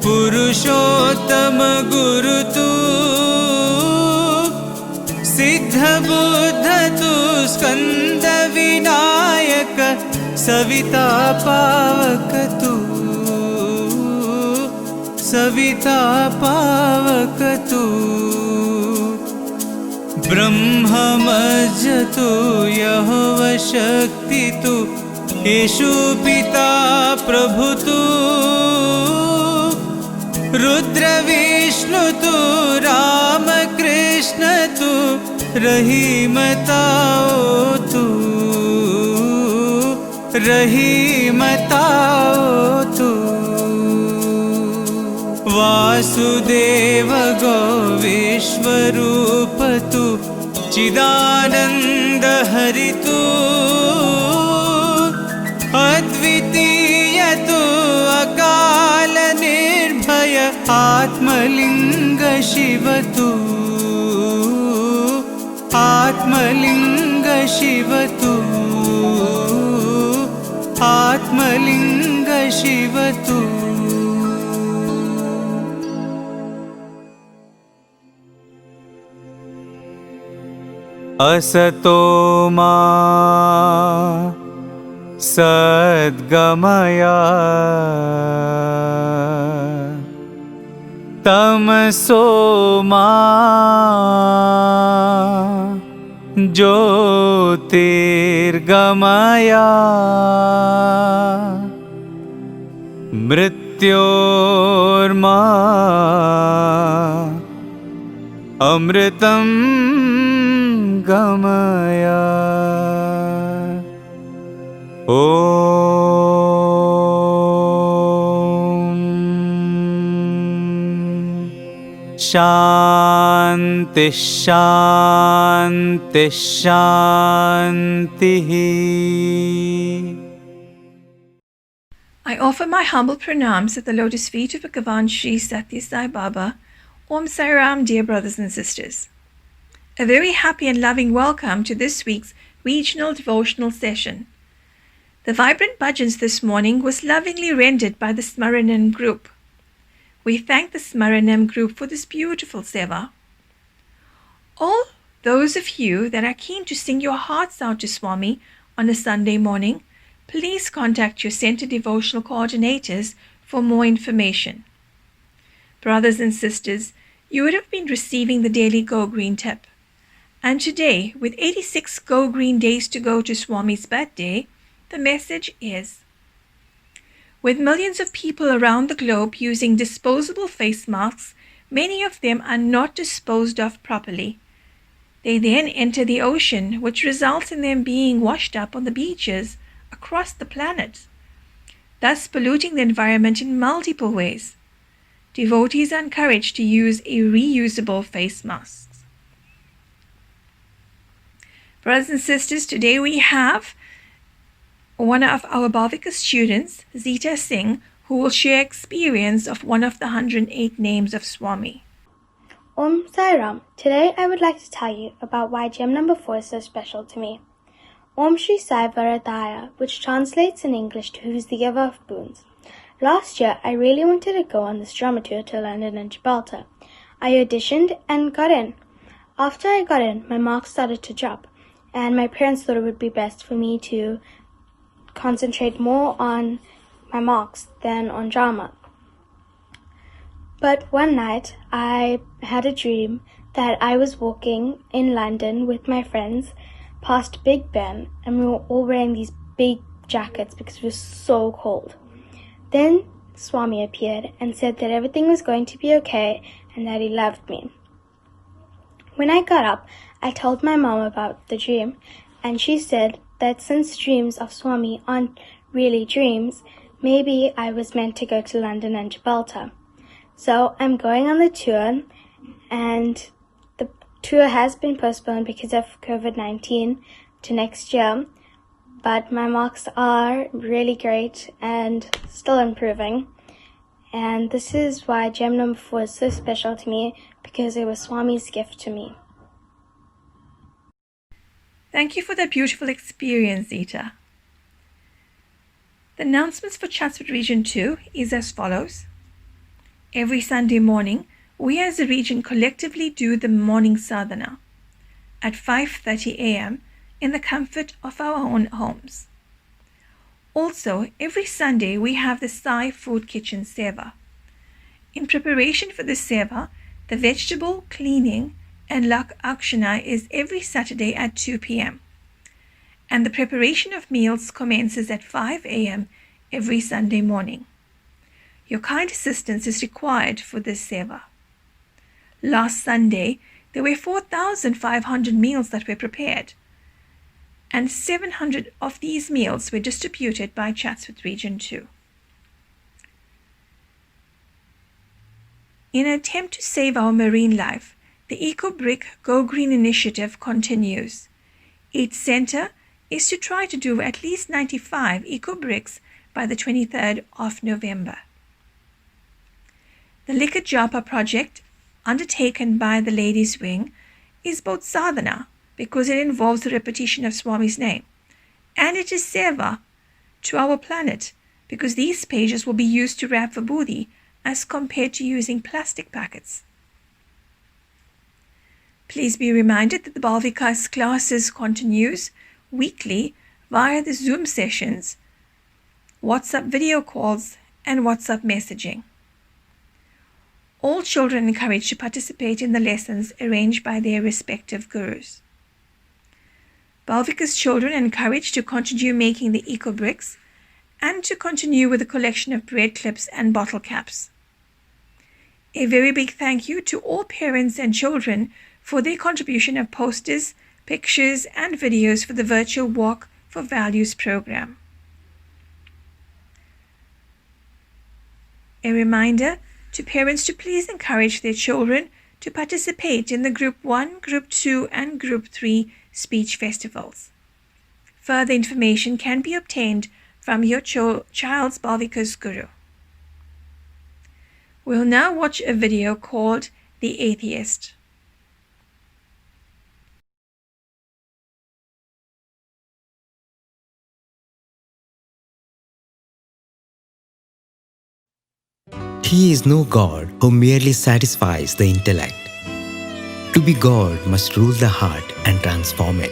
पुरुषोत्तम गुरु तु सिद्धबुद्ध तु स्कन्दविनायक सविता पावक तु सविता पावक तु ब्रह्ममज्ज तु यहोवा शक्ति तु येषु पिता प्रभु तु रुद्रविष्णु तु रामकृष्ण तु रहीमताओ तु रहीमताओ तु वासुदेव गो विश्वरूप तु चिदानंद हरि तु अद्वितीय तु अकाल निर्भय आत्मलिंग शिव तु आत्मलिंग शिव तु आत्मलिंग शिव तु असतो मा सद्गमया तमसो मा ज्योतिर्गमया मृत्योर्मा अमृतं गमया शांति शांति शांति. I offer my humble pranams at the lotus feet of Bhagavan Sri Satya Sai Baba. Om Sai Ram, dear brothers and sisters. A very happy and loving welcome to this week's regional devotional session. The vibrant bhajans this morning was lovingly rendered by the Smaranam group. We thank the Smaranam group for this beautiful seva. All those of you that are keen to sing your hearts out to Swami on a Sunday morning, please contact your center devotional coordinators for more information. Brothers and sisters, you would have been receiving the daily Go Green tip. And today, with 86 Go Green days to go to Swami's birthday, the message is: with millions of people around the globe using disposable face masks, many of them are not disposed of properly. They then enter the ocean, which results in them being washed up on the beaches across the planet, thus polluting the environment in multiple ways. Devotees are encouraged to use a reusable face mask. Brothers and sisters, today we have one of our Bhavika students, Zita Singh, who will share experience of one of the 108 names of Swami. Om Sai Ram. Today I would like to tell you about why gem number 4 is so special to me. Om Shri Sai Varadaya, which translates in English to who's the giver of boons. Last year I really wanted to go on this drama tour to London and Gibraltar. I auditioned and got in. After I got in, my marks started to drop, and my parents thought it would be best for me to concentrate more on my marks than on drama. But one night I had a dream that I was walking in London with my friends past Big Ben, and we were all wearing these big jackets because it was so cold. Then Swami appeared and said that everything was going to be okay and that he loved me. When I got up, I told my mom about the dream, and she said that since dreams of Swami aren't really dreams, maybe I was meant to go to London and Gibraltar. So I'm going on the tour, and the tour has been postponed because of COVID-19 to next year, but my marks are really great and still improving. And this is why gem number 4 is so special to me, because it was Swami's gift to me. Thank you for that beautiful experience, Zita. The announcements for Chatsworth Region 2 is as follows. Every Sunday morning, we as a region collectively do the morning sadhana at 5:30 a.m. in the comfort of our own homes. Also, every Sunday we have the Sai Food Kitchen Seva. In preparation for this Seva, the vegetable cleaning and Lak Akshana is every Saturday at 2 p.m. and the preparation of meals commences at 5 a.m. every Sunday morning. Your kind assistance is required for this Seva. Last Sunday, there were 4,500 meals that were prepared, and 700 of these meals were distributed by Chatsworth Region 2. In an attempt to save our marine life, the EcoBrick Go Green initiative continues. Its center is to try to do at least 95 EcoBricks by the 23rd of November. The Likha Japa project, undertaken by the Ladies' Wing, is both sadhana, because it involves the repetition of Swami's name, and it is seva to our planet, because these pages will be used to wrap vibhuti as compared to using plastic packets. Please be reminded that the Balvikas classes continues weekly via the Zoom sessions, WhatsApp video calls, and WhatsApp messaging. All children encouraged to participate in the lessons arranged by their respective gurus. Balvika's children encouraged to continue making the eco-bricks and to continue with the collection of bread clips and bottle caps. A very big thank you to all parents and children for their contribution of posters, pictures, and videos for the virtual Walk for Values program. A reminder to parents to please encourage their children to participate in the Group 1, Group 2, and Group 3 speech festivals. Further information can be obtained from your child's Balvika's guru. We'll now watch a video called The Atheist. He is no God who merely satisfies the intellect. To be God must rule the heart and transform it.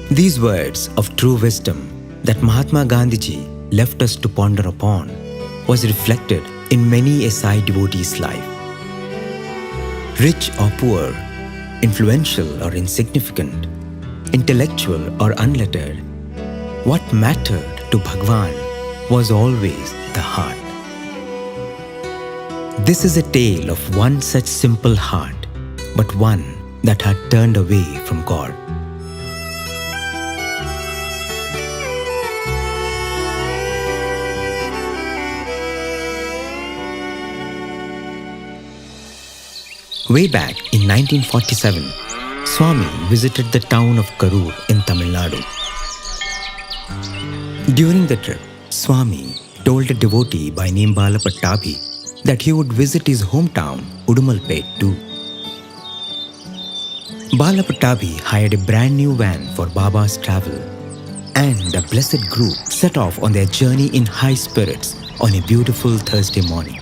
These words of true wisdom that Mahatma Gandhiji left us to ponder upon was reflected in many a Sai devotee's life. Rich or poor, influential or insignificant, intellectual or unlettered, what mattered to Bhagwan was always the heart. This is a tale of one such simple heart, but one that had turned away from God. Way back in 1947, Swami visited the town of Karur in Tamil Nadu. During the trip, Swami told a devotee by name Bala Pattabi that he would visit his hometown, Udumalpet too. Bala Pattabi hired a brand new van for Baba's travel, and the blessed group set off on their journey in high spirits on a beautiful Thursday morning.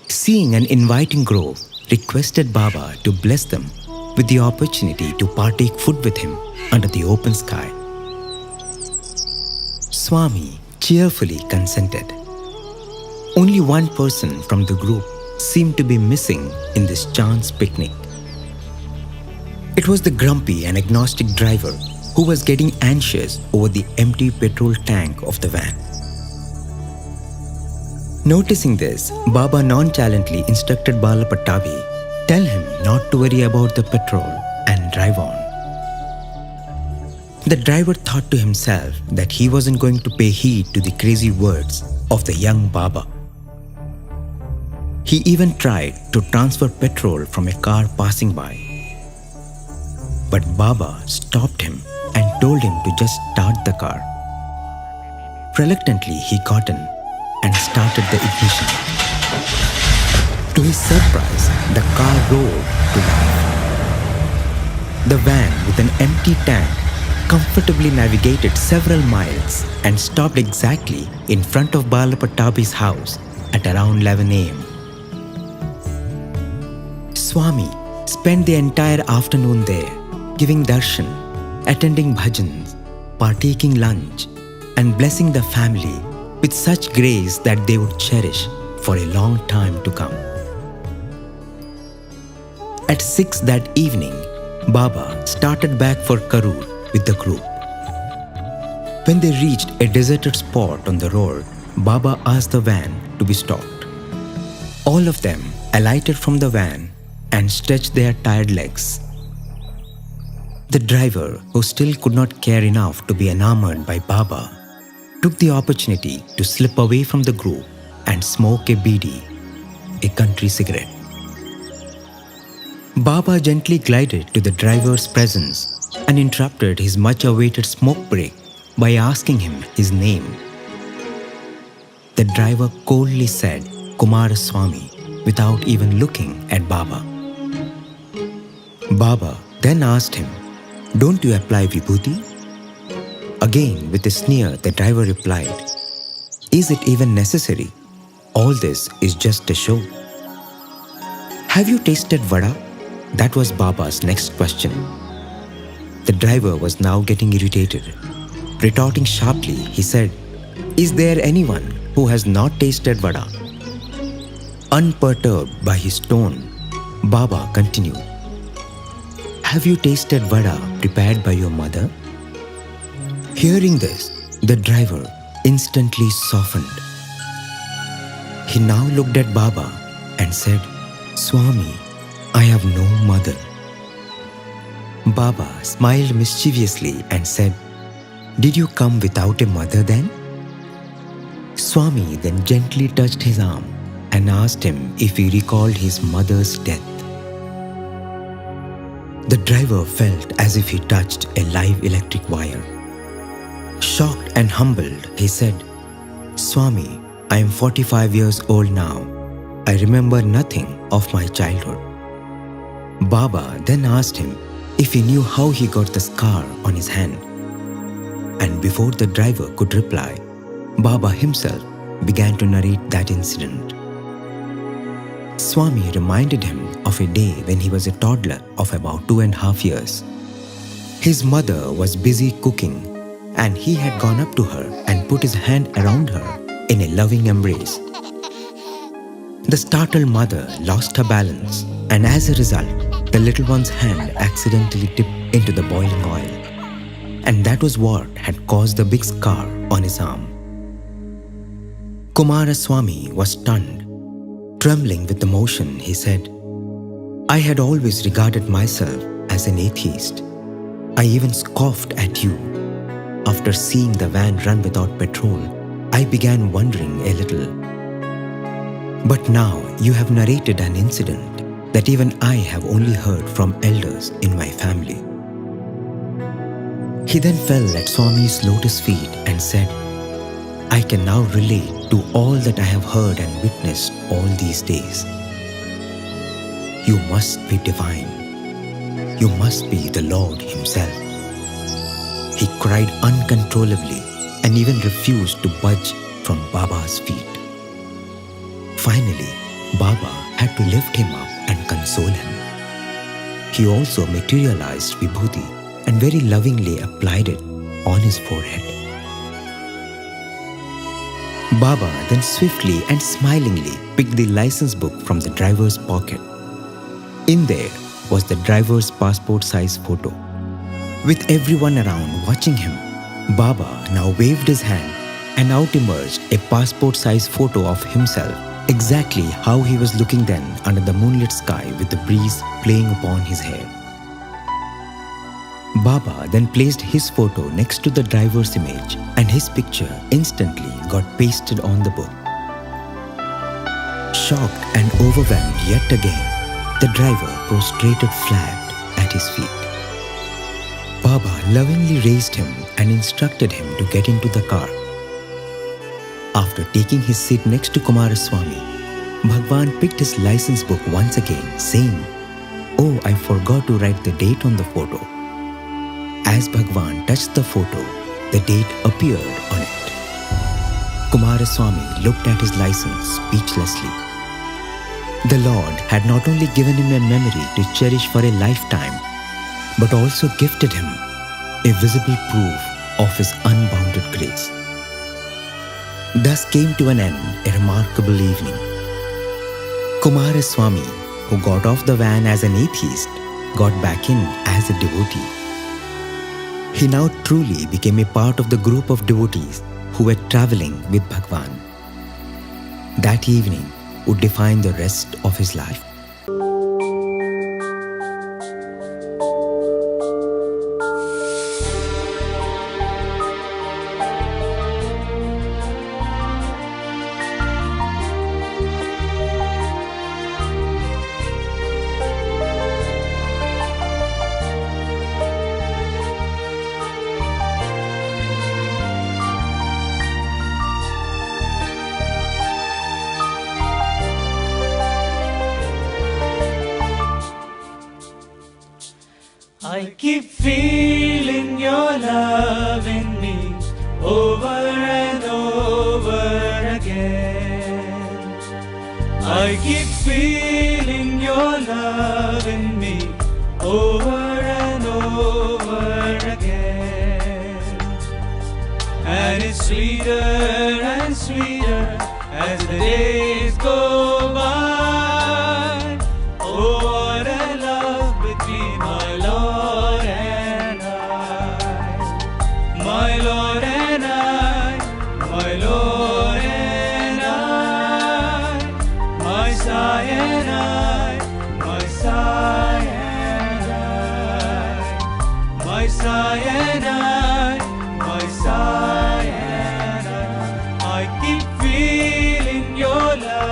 Seeing an inviting grove, requested Baba to bless them with the opportunity to partake food with him under the open sky. Swami cheerfully consented. Only one person from the group seemed to be missing in this chance picnic. It was the grumpy and agnostic driver who was getting anxious over the empty petrol tank of the van. Noticing this, Baba nonchalantly instructed Bala Pattabi, tell him not to worry about the petrol and drive on. The driver thought to himself that he wasn't going to pay heed to the crazy words of the young Baba. He even tried to transfer petrol from a car passing by. But Baba stopped him and told him to just start the car. Reluctantly, he got in and started the ignition. To his surprise, the car roared to life. The van with an empty tank comfortably navigated several miles and stopped exactly in front of Bala Pattabi's house at around 11 a.m. Swami spent the entire afternoon there, giving darshan, attending bhajans, partaking lunch, and blessing the family with such grace that they would cherish for a long time to come. At 6 that evening, Baba started back for Karur with the group. When they reached a deserted spot on the road, Baba asked the van to be stopped. All of them alighted from the van and stretched their tired legs. The driver, who still could not care enough to be enamored by Baba, took the opportunity to slip away from the group and smoke a bidi, a country cigarette. Baba gently glided to the driver's presence and interrupted his much-awaited smoke break by asking him his name. The driver coldly said Kumaraswamy without even looking at Baba. Baba then asked him, "Don't you apply vibhuti?" Again, with a sneer, the driver replied, "Is it even necessary? All this is just a show." "Have you tasted vada?" That was Baba's next question. The driver was now getting irritated. Retorting sharply, he said, "Is there anyone who has not tasted vada?" Unperturbed by his tone, Baba continued, "Have you tasted vada prepared by your mother?" Hearing this, the driver instantly softened. He now looked at Baba and said, "Swami, I have no mother." Baba smiled mischievously and said, "Did you come without a mother then?" Swami then gently touched his arm and asked him if he recalled his mother's death. The driver felt as if he touched a live electric wire. Shocked and humbled, he said, "Swami, I am 45 years old now. I remember nothing of my childhood." Baba then asked him if he knew how he got the scar on his hand. And before the driver could reply, Baba himself began to narrate that incident. Swami reminded him of a day when he was a toddler of about 2.5 years. His mother was busy cooking, and he had gone up to her and put his hand around her in a loving embrace. The startled mother lost her balance, and as a result, the little one's hand accidentally tipped into the boiling oil. And that was what had caused the big scar on his arm. Kumaraswamy was stunned. Trembling with emotion, he said, "I had always regarded myself as an atheist. I even scoffed at you. After seeing the van run without petrol, I began wondering a little. But now you have narrated an incident that even I have only heard from elders in my family." He then fell at Swami's lotus feet and said, "I can now relate to all that I have heard and witnessed all these days. You must be divine. You must be the Lord Himself." He cried uncontrollably and even refused to budge from Baba's feet. Finally, Baba had to lift him up and console him. He also materialized Vibhuti and very lovingly applied it on his forehead. Baba then swiftly and smilingly picked the license book from the driver's pocket. In there was the driver's passport-size photo. With everyone around watching him, Baba now waved his hand and out emerged a passport-size photo of himself, exactly how he was looking then under the moonlit sky with the breeze playing upon his hair. Baba then placed his photo next to the driver's image, and his picture instantly got pasted on the book. Shocked and overwhelmed yet again, the driver prostrated flat at his feet. Baba lovingly raised him and instructed him to get into the car. After taking his seat next to Kumaraswamy, Bhagwan picked his license book once again, saying, "Oh, I forgot to write the date on the photo." As Bhagwan touched the photo, the date appeared on it. Kumaraswamy looked at his license speechlessly. The Lord had not only given him a memory to cherish for a lifetime, but also gifted him a visible proof of His unbounded grace. Thus came to an end a remarkable evening. Kumaraswamy, who got off the van as an atheist, got back in as a devotee. He now truly became a part of the group of devotees who were traveling with Bhagwan. That evening would define the rest of his life. I keep feeling your love in me over and over again. I keep feeling your love in me over and over again. And it's sweeter and sweeter as the days go by. Oh, what a love between my Lord and I. My Lord and I, my Lord and I, my Sai and I, my Sai and I, my Sai and I, my Sai and I keep feeling your love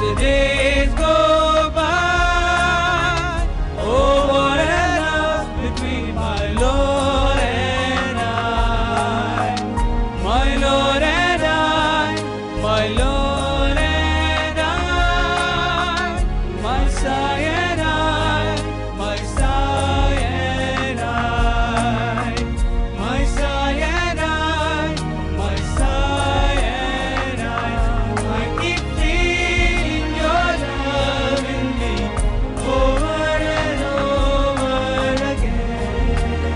the days go by. Oh, what a love between my Lord and I. My Lord and I, my Lord and I. My sigh and I, my sigh and I. My sigh and I, my sigh and I keep feeling your love in me over and over again.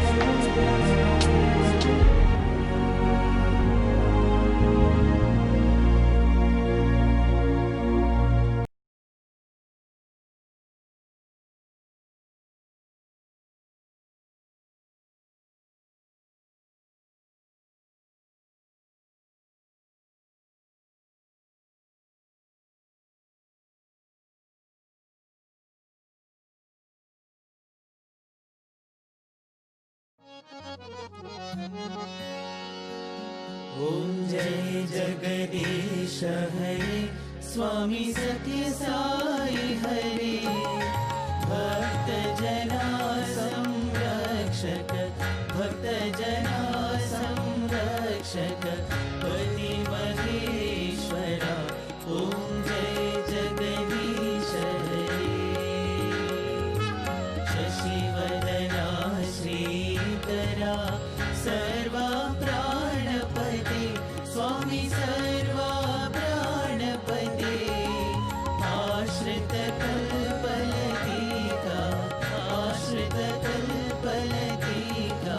ओम जय जगदीश हरे स्वामी सत्य साई हरे भक्त जना संरक्षक भक्त जना संरक्षक पति महेश्वरा ओम जय जगदीश हरे शशिवदना श्रीकरा सर्वा प्राणपते स्वामी सर्वा प्राणपते आश्रित कल्पलतिका आश्रित कल्पलतिका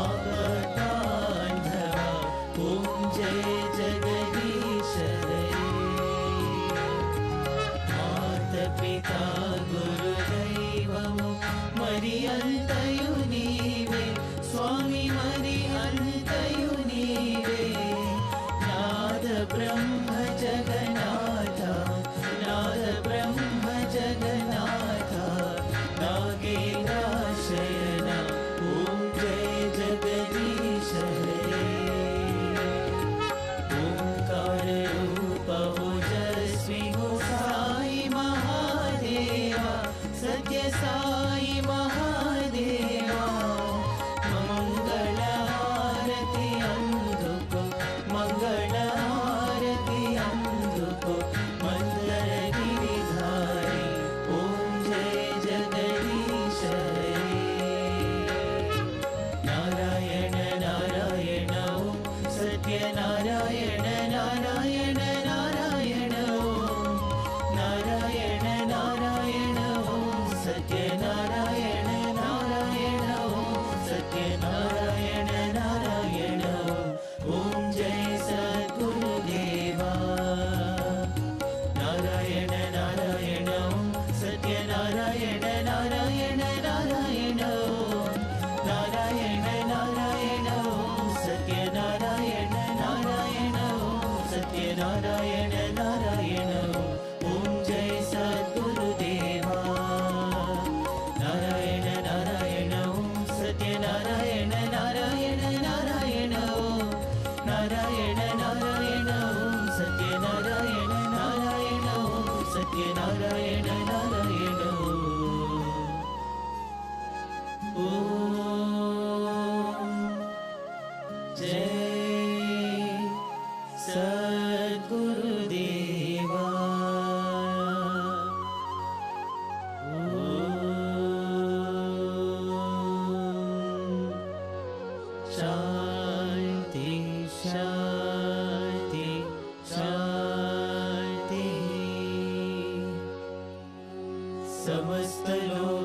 आपदान्धवा ॐ जय जगदीश हरे मातपिता गुरुदैवము మరి అంతయు నీవే స్వామి మరి అంతయు నీవే నాద బ్రహ్మ జగన్నాథ నాద బ్రహ్మ జగన్నాథ నాగేంద్రాశయన ఓం జయ జగదీశ హరే ओंकार रूप ओजस्वी हो साई महादेवा सत्य साई महादेवा मंगल आरती अंधुको मंगल आरती अंधुको मंदर गिरिधारी ओम जय जगदीश हरे नारायण नारायण ओम सत्य नारायण नारायण नारायण ओम नारायण नारायण ओम सत्य नारायण नारायण ओम सत्य नारायण नारायण ओम जय सद्गुरुदेवा नारायण नारायण ओम सत्य नारायण नारायण नारायण ओम नारायण नारायण ओम सत्य नारायण नारायण ओम सत्य नारायण नारायण ओम जय सद्गुरुदेवा नारायण नारायण ओम सत्य नारायण नारायण नारायण ओम नारायण नारायण ओम सत्य नारायण नारायण ओम सत्य नारायण नारायण ओम जय सद्गुरुदेवा ओम शांति शांति शांति समस्त लोक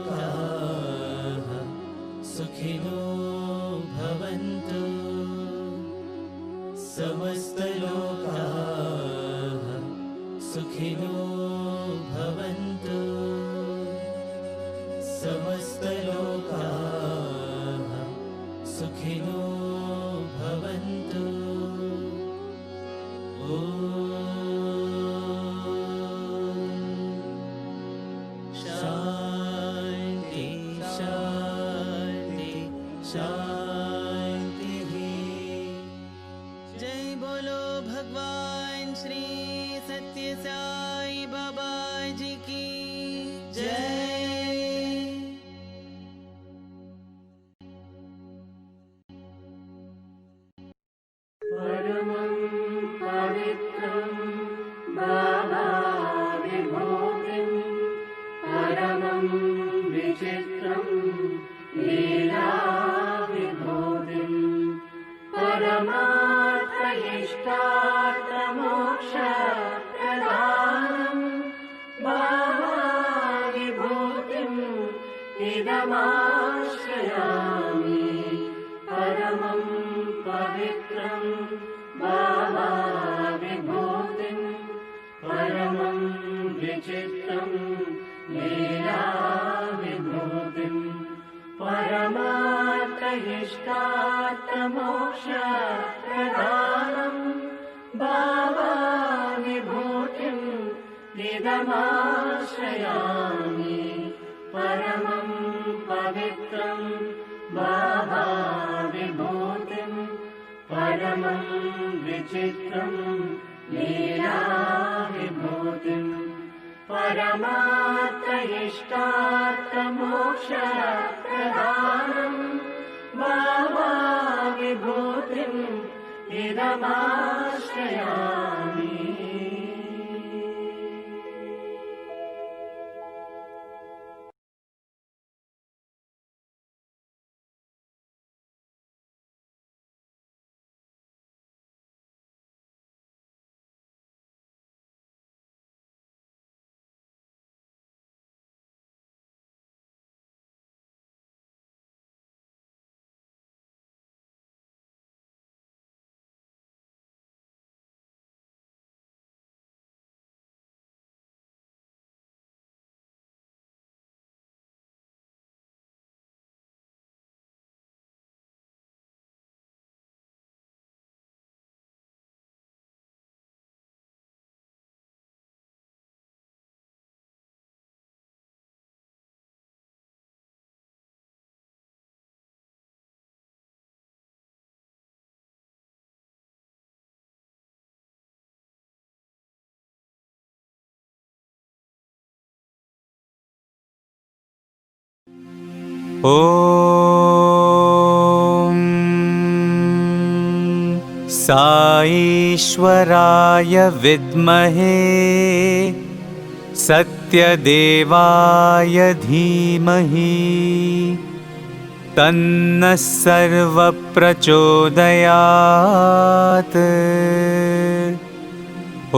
समस्तलोकाः सुखिनो भवन्तु समस्तलोकाः सुखिनो भवन्तु ॐ शान्ति शान्ति शान्तिः जय बोलो भगवान श्री सत्य साई बाबा जी की जय। परमं पवित्रं बाबा विभूतिं परमं विचित्रं लीला विभूतिं परमार्थइष्टार्थमोक्षप्रदानं बाबा विभूतिम् इदमाश्रयामि परमं पवित्रं बाबा विभूतिं परमं विचित्रं लीला विभूतिं परमार्थइष्टार्थमोक्षप्रदानं बाबा विभूतिम् इदमाश्रयामि परमं पवित्रं बाबा विभूतिं परमं विचित्रं लीला विभूतिं परमार्थइष्टार्थमोक्षप्रदानं बाबा विभूतिम् इदमाश्रयामि। ॐ साईश्वराय विद्महे सत्यदेवाय धीमहि तन्नः सर्वप्रचोदयात्। ॐ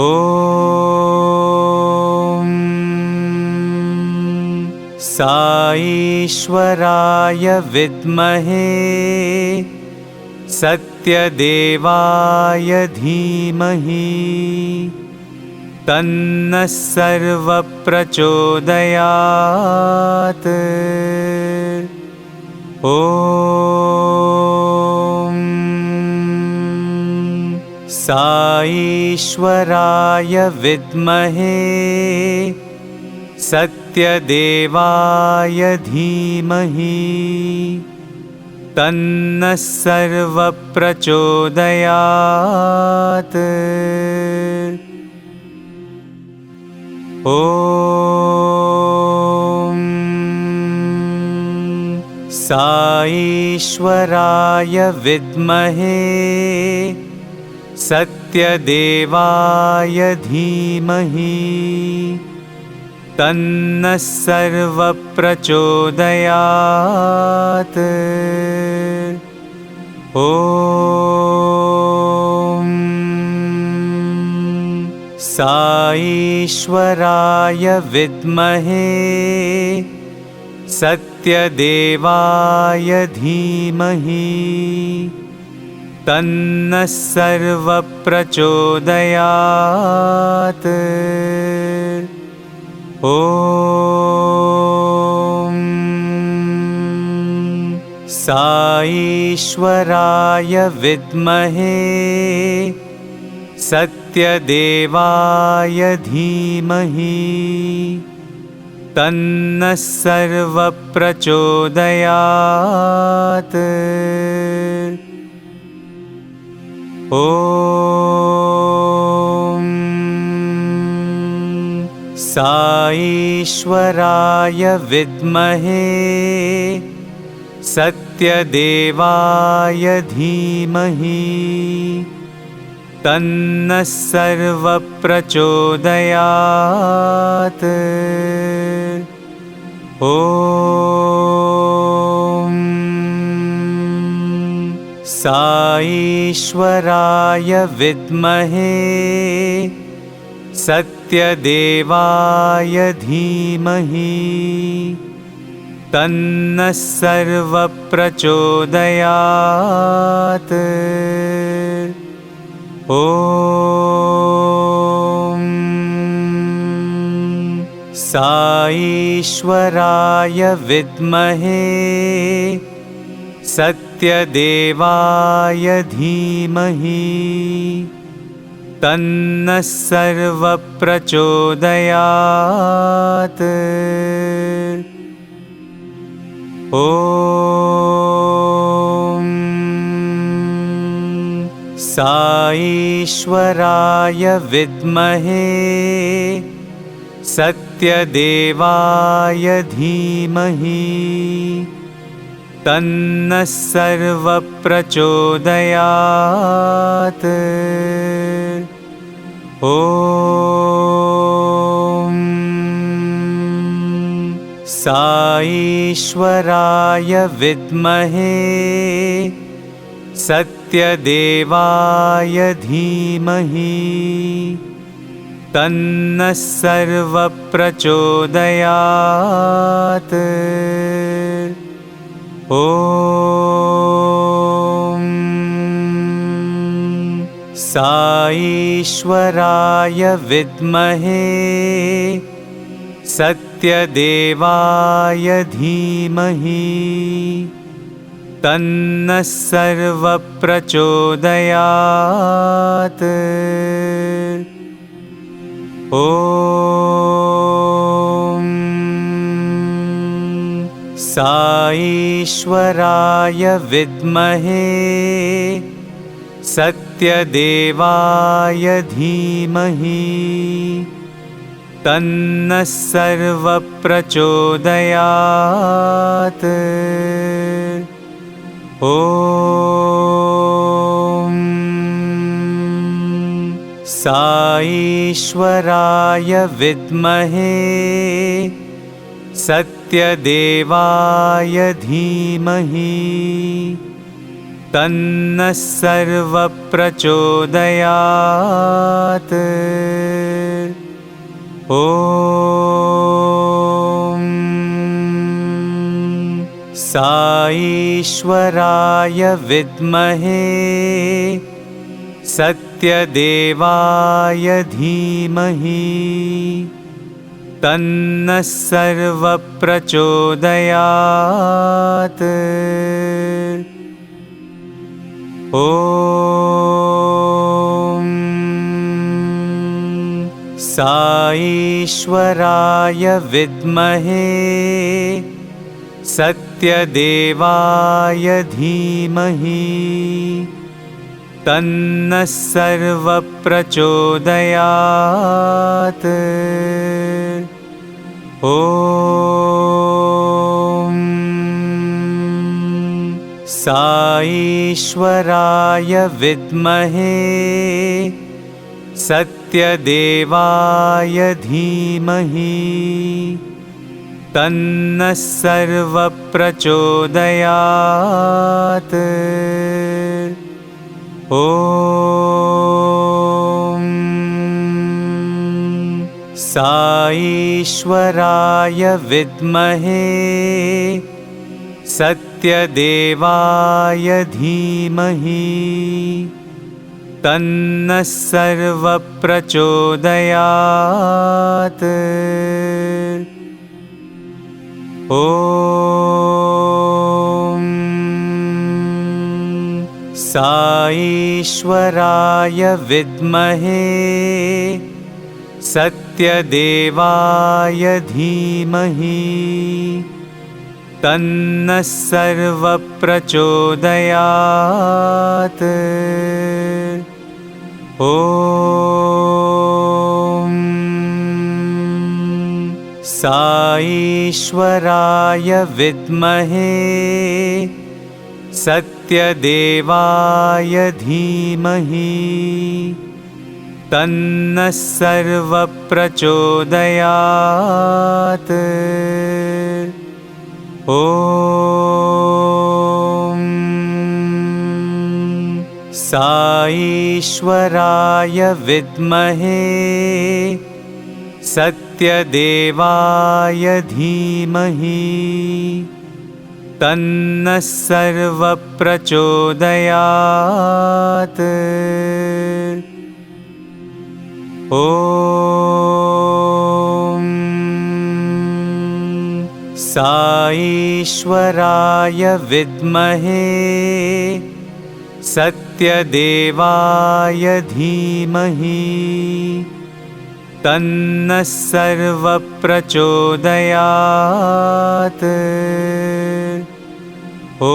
साईश्वराय विद्महे सत्यदेवाय धीमहि तन्नः सर्वप्रचोदयात्। ॐ साईश्वराय विद्महे सत्यदेवाय धीमहि तन्नः सर्वप्रचोदयात्। ॐ साईश्वराय विद्महे सत्यदेवाय धीमहि तन्नः सर्वप्रचोदयात्। ॐ साईश्वराय विद्महे सत्यदेवाय धीमहि तन्नः सर्वप्रचोदयात्। ॐ साईश्वराय विद्महे सत्यदेवाय धीमहि तन्नः सर्वप्रचोदयात्। ॐ साईश्वराय विद्महे सत्यदेवाय धीमहि तन्नः सर्वप्रचोदयात्। ॐ साईश्वराय विद्महे सत्यदेवाय धीमहि तन्नः सर्वप्रचोदयात्। ॐ साईश्वराय विद्महे सत्यदेवाय धीमहि तन्नः सर्वप्रचोदयात्। ॐ साईश्वराय विद्महे सत्यदेवाय धीमहि तन्नः सर्वप्रचोदयात्। ॐ साईश्वराय विद्महे सत्यदेवाय धीमहि तन्नः सर्वप्रचोदयात्। ॐ साईश्वराय विद्महे सत्यदेवाय धीमहि तन्नः सर्वप्रचोदयात्। ॐ साईश्वराय विद्महे सत्यदेवाय धीमहि तन्नः सर्वप्रचोदयात्। ॐ साईश्वराय विद्महे सत्यदेवाय धीमहि तन्नः सर्वप्रचोदयात्। ॐ साईश्वराय विद्महे सत्यदेवाय धीमहि तन्नः सर्वप्रचोदयात्। ॐ साईश्वराय विद्महे सत्यदेवाय धीमहि तन्नः सर्वप्रचोदयात्। ॐ साईश्वराय विद्महे सत्यदेवाय धीमहि तन्नः सर्वप्रचोदयात्। ॐ साईश्वराय विद्महे सत्यदेवाय धीमहि तन्नः सर्वप्रचोदयात्। ॐ साईश्वराय विद्महे सत्यदेवाय धीमहि तन्नः सर्वप्रचोदयात्। ॐ साईश्वराय विद्महे सत्यदेवाय धीमहि तन्नः सर्वप्रचोदयात्। ॐ साईश्वराय विद्महे सत्यदेवाय धीमहि तन्नः सर्वप्रचोदयात्। ॐ साईश्वराय विद्महे सत्यदेवाय धीमहि तन्नः सर्वप्रचोदयात्। ॐ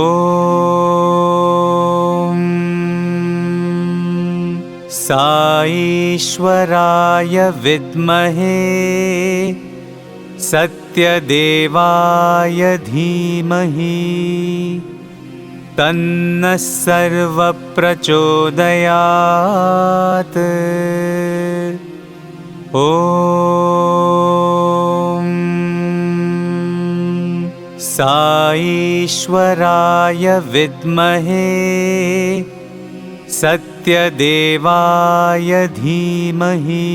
साईश्वराय विद्महे सत्यदेवाय धीमहि तन्नः सर्वप्रचोदयात्। ॐ साईश्वराय विद्महे सत्यदेवाय धीमहि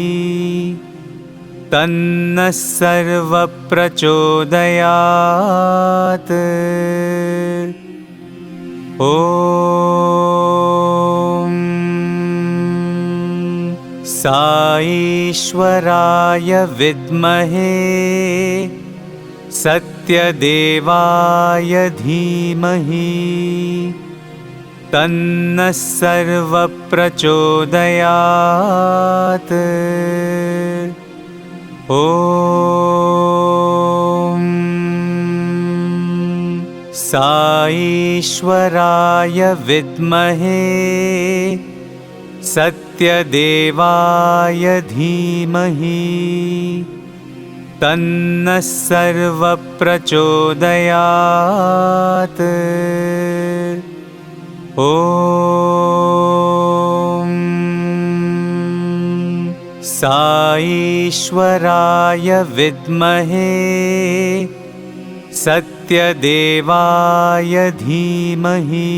तन्नः सर्वप्रचोदयात्। ॐ साईश्वराय विद्महे सत्यदेवाय धीमहि तन्नः सर्वप्रचोदयात्। ॐ साईश्वराय विद्महे सत्यदेवाय धीमहि तन्नः सर्वप्रचोदयात्। ॐ साईश्वराय विद्महे सत्यदेवाय धीमहि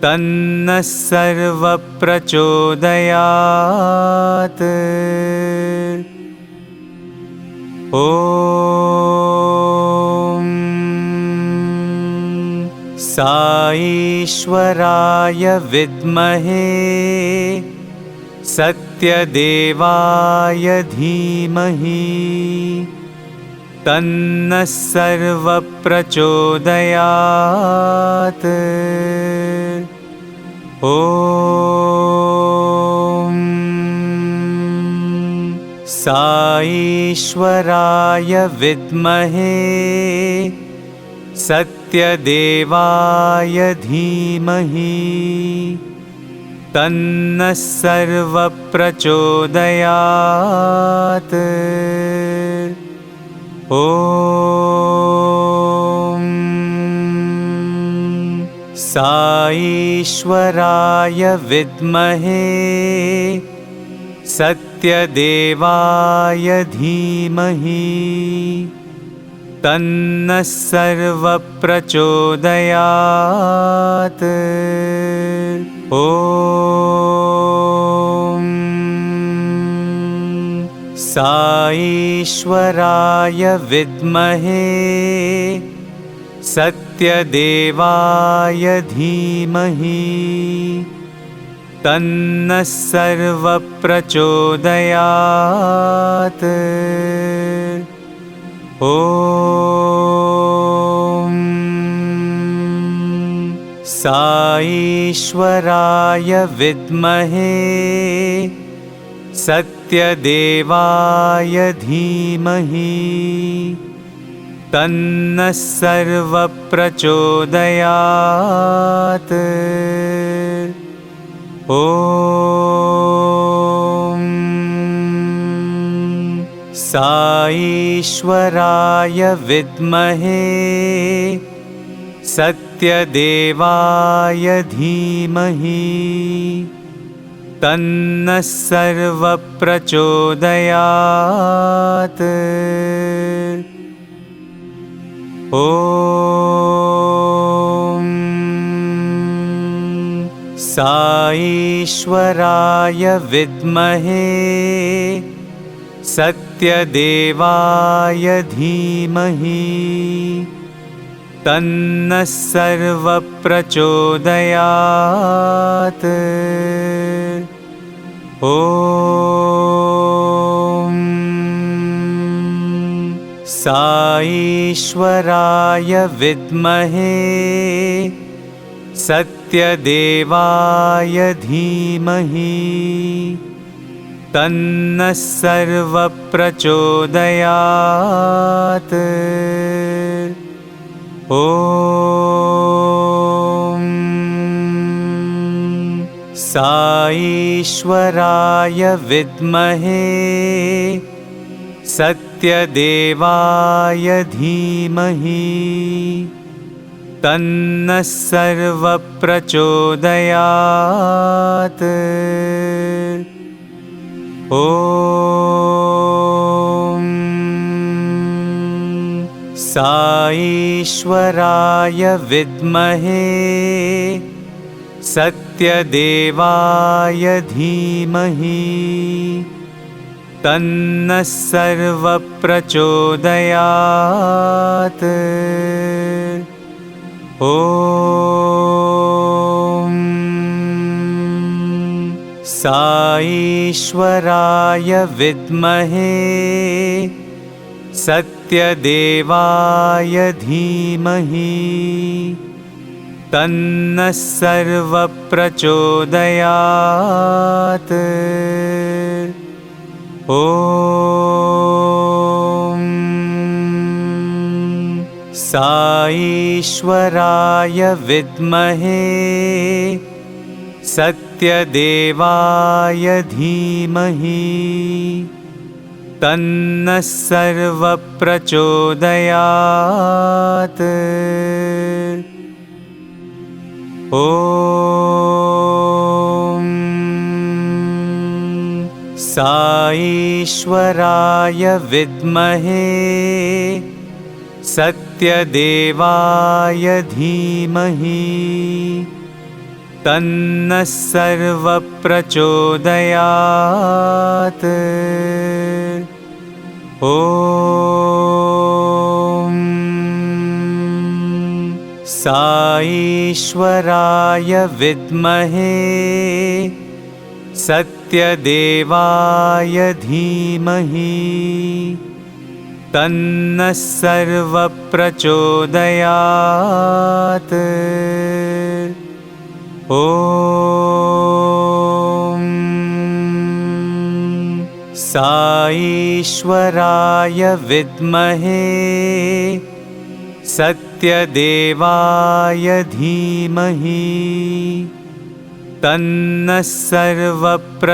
तन्नः सर्वप्रचोदयात्। ॐ साईश्वराय विद्महे सत्यदेवाय धीमहि तन्नः सर्वप्रचोदयात्। ॐ साईश्वराय विद्महे सत्यदेवाय धीमहि तन्नः सर्वप्रचोदयात्। ॐ साईश्वराय विद्महे सत्यदेवाय धीमहि तन्नः सर्वप्रचोदयात्। ॐ साईश्वराय विद्महे सत्यदेवाय धीमहि तन्नः सर्वप्रचोदयात्। ॐ साईश्वराय विद्महे सत्यदेवाय धीमहि तन्नः सर्वप्रचोदयात्। ॐ साईश्वराय विद्महे सत्यदेवाय धीमहि तन्नः सर्वप्रचोदयात्। ॐ साईश्वराय विद्महे सत्यदेवाय धीमहि तन्नः सर्वप्रचोदयात्। ॐ साईश्वराय विद्महे सत्यदेवाय धीमहि तन्नः सर्वप्रचोदयात्। ॐ साईश्वराय विद्महे सत्यदेवाय धीमहि तन्नः सर्वप्रचोदयात्। ॐ साईश्वराय विद्महे सत्यदेवाय धीमहि तन्नः सर्वप्रचोदयात्। ॐ साईश्वराय विद्महे सत्यदेवाय धीमहि तन्नः सर्वप्रचोदयात्। ॐ साईश्वराय विद्महे सत्यदेवाय धीमहि तन्नः सर्वप्रचोदयात्। ॐ साईश्वराय विद्महे सत्यदेवाय धीमहि तन्नः सर्वप्रचोदयात्। ॐ साईश्वराय विद्महे सत्यदेवाय धीमहि तन्नः सर्वप्रचोदयात्। ॐ साईश्वराय विद्महे सत्यदेवाय धीमहि तन्नः सर्वप्रचोदयात्।